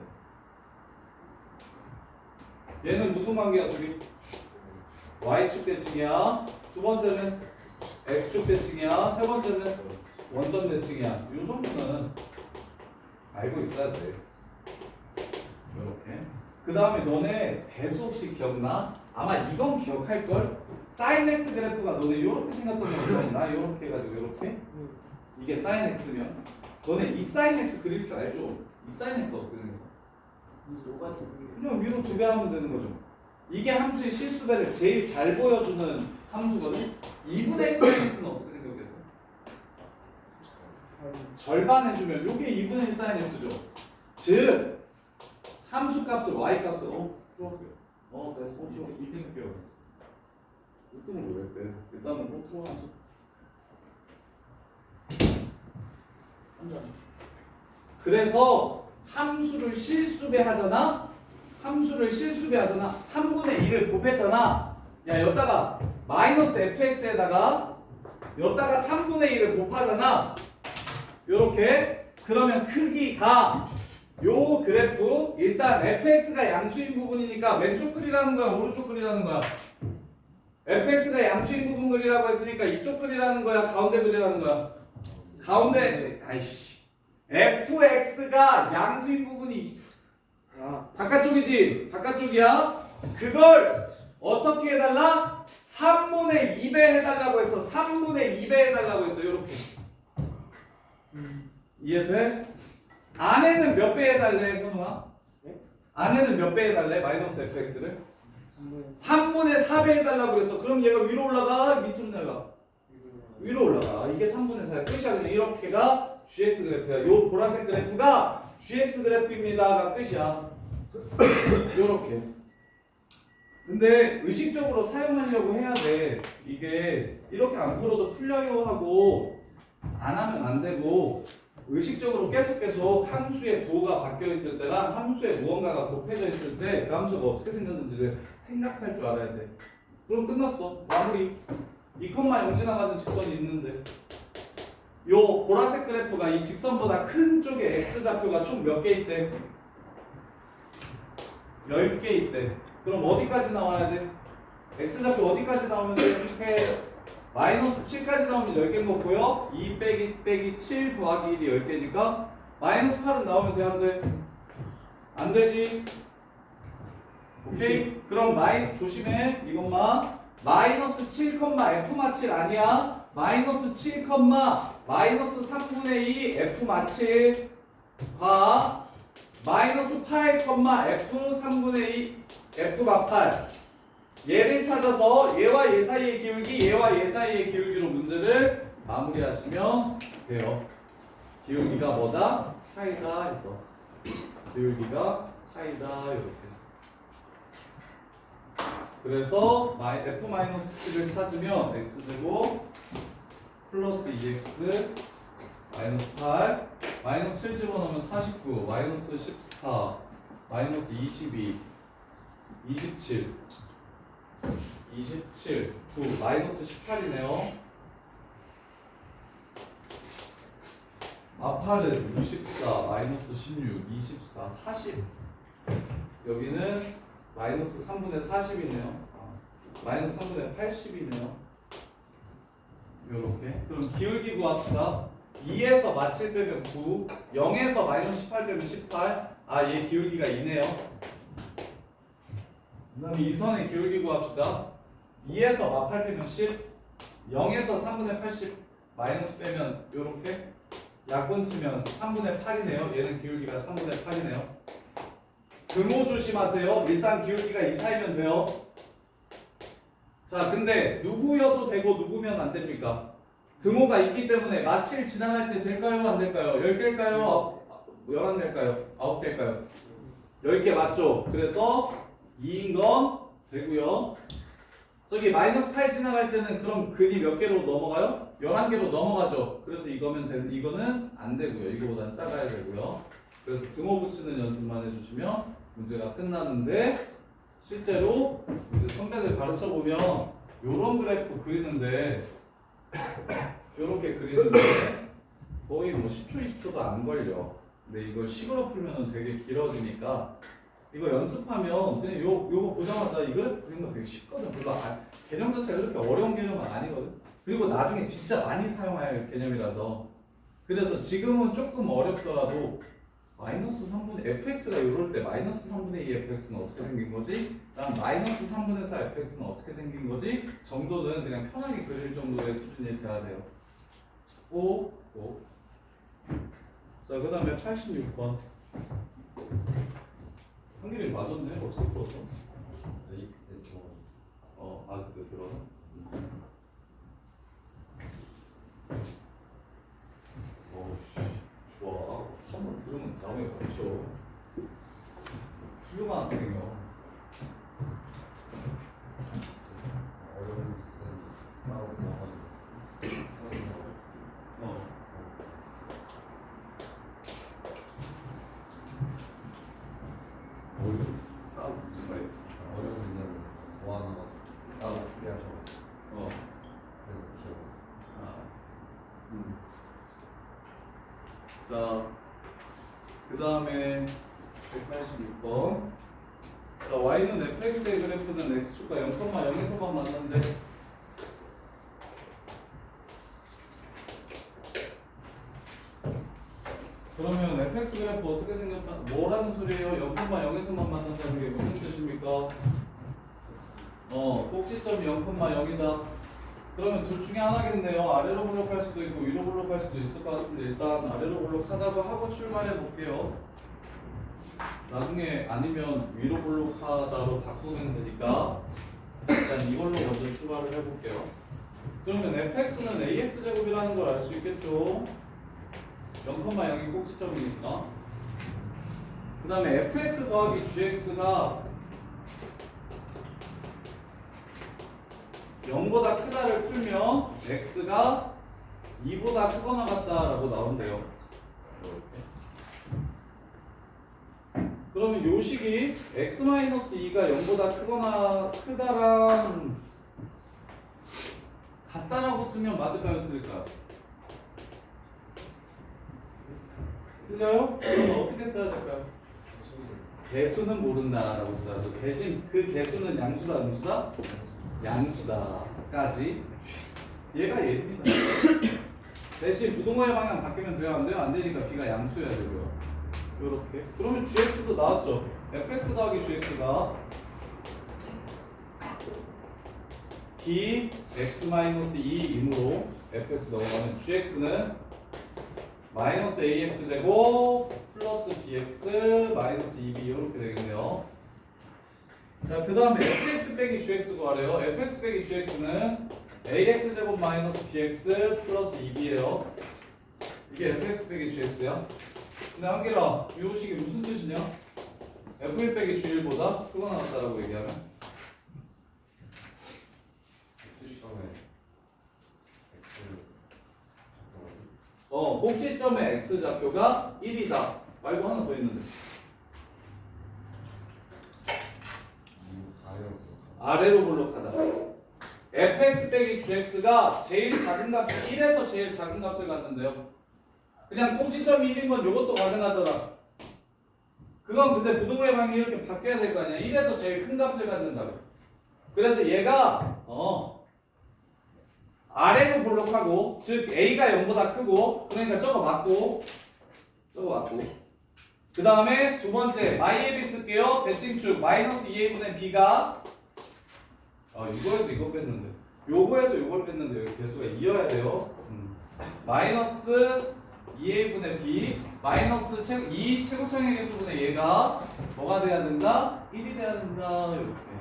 얘는 무슨 관계야 둘이? Y축 대칭이야. 두 번째는 X축 대칭이야. 세 번째는 원점 대칭이야. 이 정도는 알고 있어야 돼. 이렇게. 그 다음에 너네 배수 혹시 기억나? 아마 이건 기억할걸? 사인 X 그래프가 너네 이렇게 생겼던 거 기억나? 이렇게 해가지고 이렇게? 이게 사인 X면 너네 이 사인 X 그릴 줄 알죠? 이 사인 X 어떻게 생겼어? 그냥 위로 2배 하면 되는 거죠. 이게 함수의 실수배를 제일 잘 보여주는 함수거든? 2분의 1 사인 X는 어떻게 생겼겠어? 절반 해주면 이게 2분의 1 사인 X죠. 즉 함수 값을 y 값을 풀었어요. 그래서 컨트롤 1등 뼈 1등을 왜 빼? 일단은 컨트롤 하죠. 그래서 함수를 실수배 하잖아. 함수를 실수배 하잖아. 3분의 1을 곱했잖아. 야 여기다가 마이너스 fx에다가 여기다가 3분의 1을 곱하잖아. 요렇게. 그러면 크기가 요 그래프 일단 fx가 양수인 부분이니까 왼쪽 그리라는 거야 오른쪽 그리라는 거야? fx가 양수인 부분 그리라고 했으니까 이쪽 그리라는 거야 가운데 그리라는 거야? 가운데. 아이씨 fx가 양수인 부분이 바깥쪽이지? 바깥쪽이야? 그걸 어떻게 해달라? 3분의 2배 해달라고 했어. 3분의 2배 해달라고 했어. 요렇게 이해돼? 안에는 몇 배 해달래, 현우아? 네? 안에는 몇 배 해달래? 마이너스 fx를? 3분의 4배 해달라고 그랬어. 그럼 얘가 위로 올라가? 밑으로 내려가? 위로 올라가. 이게 3분의 4야. 끝이야. 그냥 이렇게가 gx 그래프야. 요 보라색 그래프가 gx 그래프입니다가 끝이야. 요렇게. 근데 의식적으로 사용하려고 해야 돼. 이게 이렇게 안 풀어도 풀려요 하고 안 하면 안 되고 의식적으로 계속 함수의 부호가 바뀌어 있을 때랑 함수의 무언가가 곱해져 있을 때 그 함수가 어떻게 생겼는지를 생각할 줄 알아야 돼. 그럼 끝났어. 마무리. 2,0 지나가는 직선이 있는데 요 보라색 그래프가 이 직선보다 큰 쪽에 x좌표가 총 몇 개 있대? 10개 있대. 그럼 어디까지 나와야 돼? x좌표 어디까지 나오면 돼? 이렇게 마이너스 7까지 나오면 10개인 거고요. 2 빼기 7 더하기 1이 10개니까 마이너스 8은 나오면 돼? 안 돼? 안 되지? 오케이? 그럼 조심해. 이것만 마이너스 7, F마 7 아니야. 마이너스 7, 마이너스 3분의 2 F마 7과 마이너스 8, F 3분의 2 F마 8 얘를 찾아서 얘와 얘 사이의 기울기, 얘와 얘 사이의 기울기로 문제를 마무리하시면 돼요. 기울기가 뭐다? 사이다 해서 기울기가 사이다 이렇게. 그래서 F-7을 찾으면 x제곱 플러스 2x 마이너스 8 마이너스 7 집어넣으면 49 마이너스 14 마이너스 22 27 9 마이너스 18이네요. 앞팔은 64 마이너스 16 24 40 여기는 마이너스 3분의 40이네요. 마이너스 3분의 80이네요. 요렇게. 그럼 기울기 구합시다. 2에서 마7 빼면 9 0에서 마이너스 18 빼면 18 얘 기울기가 2네요. 그 다음에 이 선의 기울기 구합시다. 2에서 마8 빼면 10 0에서 3분의 80 마이너스 빼면 요렇게 약분 치면 3분의 8이네요. 얘는 기울기가 3분의 8이네요. 등호 조심하세요. 일단 기울기가 이 사이면 돼요. 자, 근데 누구여도 되고 누구면 안 됩니까? 등호가 있기 때문에 마7 지나갈 때 될까요? 안 될까요? 10개일까요? 11개일까요? 9개일까요? 10개 맞죠? 그래서 2인 건 되고요. 저기 마이너스 8 지나갈 때는 그럼 근이 몇 개로 넘어가요? 11개로 넘어가죠. 그래서 이거는 안 되고요. 이거보단 작아야 되고요. 그래서 등호 붙이는 연습만 해주시면 문제가 끝나는데 실제로 이제 선배들 가르쳐 보면 요런 그래프 그리는데 요렇게 그리는데 거의 뭐 10초, 20초도 안 걸려. 근데 이걸 식으로 풀면 되게 길어지니까 이거 연습하면 그냥 요거 보자마자 이 그래프 그리는 거 되게 쉽거든. 별로 개념 자체가 이렇게 어려운 개념은 아니거든. 그리고 나중에 진짜 많이 사용할 개념이라서 그래서 지금은 조금 어렵더라도 마이너스 3분의 fx가 이럴 때 마이너스 3분의 2 fx는 어떻게 생긴 거지? 다음 마이너스 3분의 4 fx는 어떻게 생긴 거지? 정도는 그냥 편하게 그릴 정도의 수준이 돼야 돼요. 오. 자, 그 다음에 86번. 한길이 맞았네? 어떻게 풀었어? 그때 들어서? 좋아. 한번 들으면 다음에 맞죠. 훌륭한 학생이요. 어려운 짓은 따로 나가지고 무슨 말이야? 어려운 문제는 모아놔가지고 따로 풀이하셔가지고 그래서 기억. 자, 그 다음에 186번. 자, y는 fx의 그래프는 x축과 0,0에서만 맞는데 그러면 fx 그래프 어떻게 생겼다? 뭐라는 소리예요? 0,0에서만 맞는다는 게 무슨 뜻입니까? 꼭지점이 0,0이다. 그러면 둘 중에 하나겠네요. 아래로 블록할 수도 있고 위로 블록할 수도 있을 것 같은데 일단 아래로 블록하다고 하고 출발해 볼게요. 나중에 아니면 위로 블록하다로 바꾸면 되니까 일단 이걸로 먼저 출발을 해볼게요. 그러면 fx는 ax제곱이라는 걸 알 수 있겠죠? 0,0이 꼭지점이니까. 그 다음에 fx 더하기 gx가 0보다 크다를 풀면 x가 2보다 크거나 같다라고 나온대요. 그러면 요 식이 x-2가 0보다 크다랑 같다라고 쓰면 맞을까요? 틀릴까요? 틀려요? 그럼 어떻게 써야 될까요? 개수는 모른다라고 써야죠. 대신 그 개수는 양수다, 음수다? 양수다까지. 얘가 얘입니다. 대신 부동호의 방향 바뀌면 돼요? 안 돼요? 안 되니까 b가 양수여야 되고요. 요렇게. 그러면 gx도 나왔죠. fx 더하기 gx가 b x-2이므로 fx 넘어가면 gx는 마이너스 ax 제곱 플러스 bx 마이너스 2b 이렇게 되겠네요. 자, 그 다음에 fx 빼기 gx 구하래요. fx 빼기 gx는 ax 제곱 마이너스 bx 플러스 2b예요. 이게 fx 빼기 gx야. 근데 한길아, 이 식이 무슨 뜻이냐? f1 빼기 g1보다 크거나 같다라고 얘기하면 꼭지점의 x좌표가 1이다 말고 하나 더 있는데 아래로 블록하다. fx 빼기 gx가 제일 작은 값 1에서 제일 작은 값을 갖는데요. 그냥 꼭지점이 1인 건 이것도 가능하잖아. 그건 근데 부동호의 방향이 이렇게 바뀌어야 될 거 아니야. 1에서 제일 큰 값을 갖는다고. 그래서 얘가 아래로 블록하고, 즉 a가 0보다 크고, 그러니까 저거 맞고 그 다음에 두 번째 y의 b 쓸게요. 대칭축 마이너스 2a분의 b가 이거에서 이거 뺐는데 요거에서 요걸 뺐는데 여기 개수가 이어야 돼요. 마이너스 2a분의 b 마이너스 2 최고창의 개수분의 얘가 뭐가 돼야 된다? 1이 돼야 된다. 이렇게.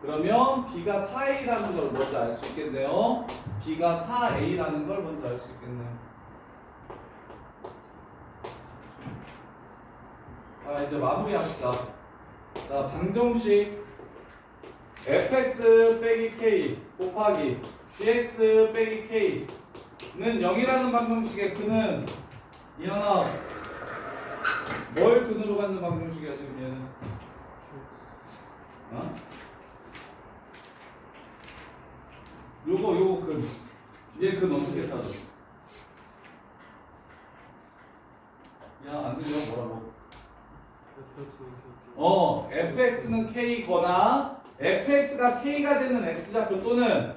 그러면 b가 4a라는 걸 먼저 알 수 있겠네요. b가 4a라는 걸 먼저 알 수 있겠네요. 자, 이제 마무리합시다. 자, 방정식 fx 빼기 k 곱하기 gx 빼기 k는 0이라는 방정식의 그는 이하나 뭘 근으로 갖는 방정식이야 지금 얘는? 어? 요거 근. 얘 근 어떻게 찾아? 야, 안 들려 뭐라고? fx는 k거나 fx가 k가 되는 x좌표 또는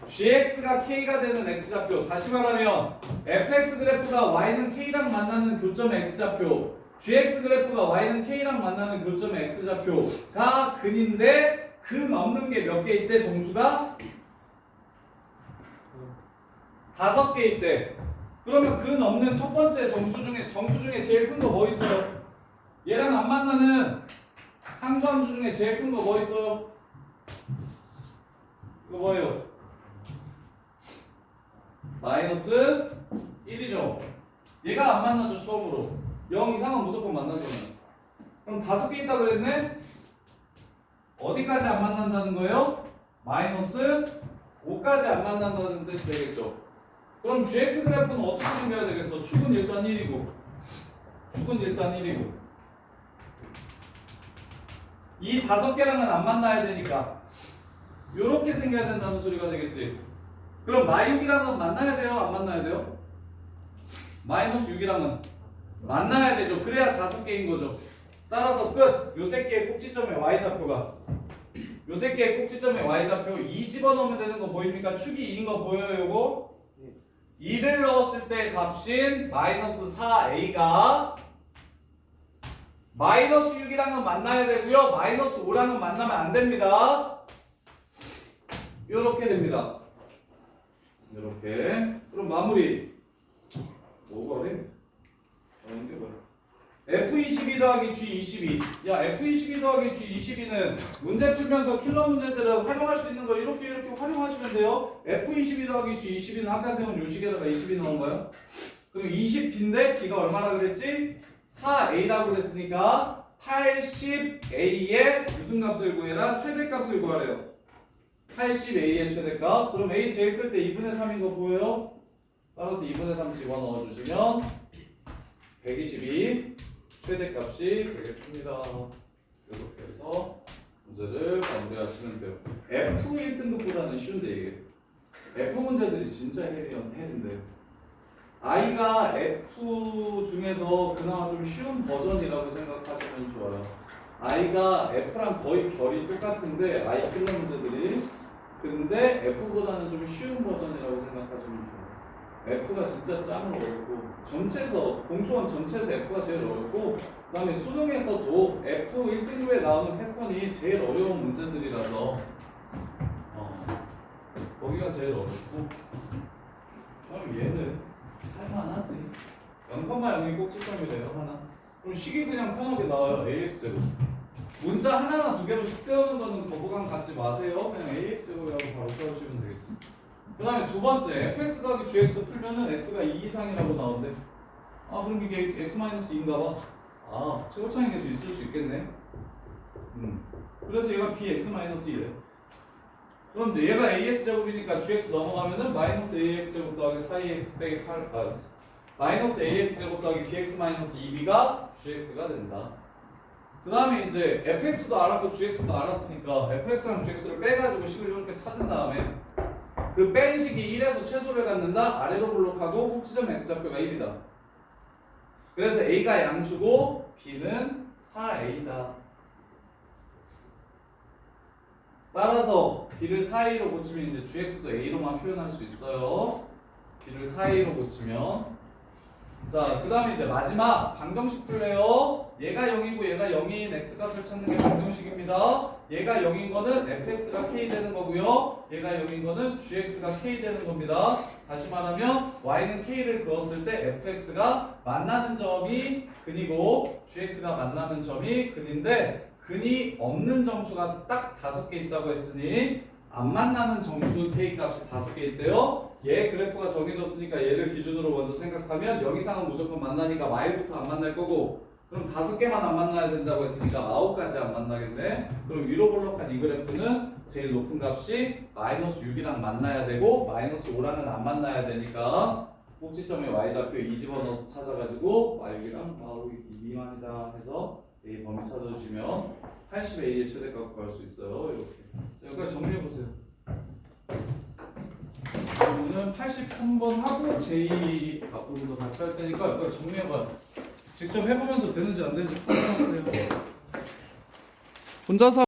gx가 k가 되는 x좌표. 다시 말하면 fx 그래프가 y는 k랑 만나는 교점의 x좌표, gx 그래프가 y는 k랑 만나는 교점의 x좌표가 근인데 근 없는 게 몇 개 있대? 정수가 5개 있대. 그러면 근 없는 첫 번째 정수 중에 제일 큰 거 뭐 있어요? 얘랑 안 만나는 상수함수 중에 제일 큰 거 뭐 있어요? 이거 뭐예요? 마이너스 1이죠. 얘가 안 만나죠 처음으로. 0 이상은 무조건 만나잖아요. 그럼 5개 있다 그랬네? 어디까지 안 만난다는 거예요? 마이너스 5까지 안 만난다는 뜻이 되겠죠. 그럼 gx 그래프는 어떻게 생겨야 되겠어? 축은 일단 1이고 축은 일단 1이고 이 5개랑은 안 만나야 되니까 요렇게 생겨야 된다는 소리가 되겠지. 그럼 -6이랑은 만나야 돼요? 안 만나야 돼요? -6이랑은 만나야 되죠. 그래야 5개인 거죠. 따라서 끝! 요 새끼의 꼭지점의 y좌표가 요 새끼의 꼭지점의 y좌표 2 집어넣으면 되는 거 보입니까? 축이 2인 거 보여요 요거? 2를 넣었을 때 값인 -4a가 -6이랑은 만나야 되고요. -5랑은 만나면 안 됩니다. 요렇게 됩니다. 요렇게. 그럼 마무리. 뭐가 그래? 이게 뭐야? F22 더하기 G22. 야, F22 더하기 G22는 문제 풀면서 킬러 문제들은 활용할 수 있는 걸 이렇게 활용하시면 돼요. F22 더하기 G22는 아까 세운 요식에다가 22 넣은 거야. 그럼 20B인데 B가 얼마나 그랬지? 4A라고 그랬으니까 80A의 무슨 값을 구해라? 최대값을 구하래요. 80A의 최대값. 그럼 A 제일 클 때 2분의 3인 거 보여요? 따라서 2분의 3 집어넣어주시면 122 최대값이 되겠습니다. 이렇게 해서 문제를 마무리하시면 돼요. F 1등급보다는 쉬운데 이게 F 문제들이 진짜 헬인데 I가 F 중에서 그나마 좀 쉬운 버전이라고 생각하시면 좋아요. I가 F랑 거의 결이 똑같은데 I 킬러 문제들이 근데 F보다는 좀 쉬운 버전이라고 생각하시면 좋아요. F가 진짜 짱으로 어렵고 전체에서 공수원 전체에서 F가 제일 어렵고 그 다음에 수능에서도 F 1등급에 나오는 패턴이 제일 어려운 문제들이라서 거기가 제일 어렵고 그럼 얘는 할만하지. 0,0이 꼭지점이래요 하나. 그럼 식이 그냥 편하게 나와요. AX제곱. 문자 하나나 2개로씩 세우는 거는 거부감 갖지 마세요. 그냥 AX제곱이라고 바로 써주시면 되겠지. 그 다음에 두 번째 fx 더하기 gx 풀면은 x가 2 이상이라고 나오는데 아 그럼 이게 x-2인가 봐. 아 최고차이 계수 있을 수 있겠네. 그래서 얘가 bx-2래. 그럼 얘가 ax제곱이니까 gx 넘어가면은 마이너스 ax제곱 더하기 4ax 빼기 8 마이너스 ax제곱 더하기 bx-2b가 gx가 된다. 그 다음에 이제 fx도 알았고 gx도 알았으니까 fx랑 gx를 빼가지고 식을 이렇게 찾은 다음에 그 뺀 식이 1에서 최소를 갖는다. 아래로 블록하고 꼭지점 x좌표가 1이다. 그래서 a가 양수고 b는 4a다. 따라서 b를 4a로 고치면 이제 gx도 a로만 표현할 수 있어요. b를 4a로 고치면 자, 그 다음에 이제 마지막 방정식 풀래요. 얘가 0이고 얘가 0인 x값을 찾는 게 방정식입니다. 얘가 0인 거는 fx가 k 되는 거고요. 얘가 0인 거는 gx가 k 되는 겁니다. 다시 말하면 y는 k를 그었을 때 fx가 만나는 점이 근이고 gx가 만나는 점이 근인데 근이 없는 정수가 딱 5개 있다고 했으니 안 만나는 정수 k 값이 5개 있대요. 얘 그래프가 정해졌으니까 얘를 기준으로 먼저 생각하면 0 이상은 무조건 만나니까 y부터 안 만날 거고 그럼 5개만 안 만나야 된다고 했으니까 9까지 안 만나겠네. 그럼 위로 볼록한 이 그래프는 제일 높은 값이 -6이랑 만나야 되고 -5랑은 안 만나야 되니까 꼭지점에 y좌표 2 집어넣어서 찾아가지고 y랑 미만이다 해서 a 범위 찾아주시면 80a의 최대값 구할 수 있어요. 이렇게. 자, 여기까지 정리해보세요. 그러면은 83번 하고 j 앞부분도 같이 할 테니까 여기까지 정리해봐요. 직접 해보면서 되는지 안 되는지 판단하세요. 혼자서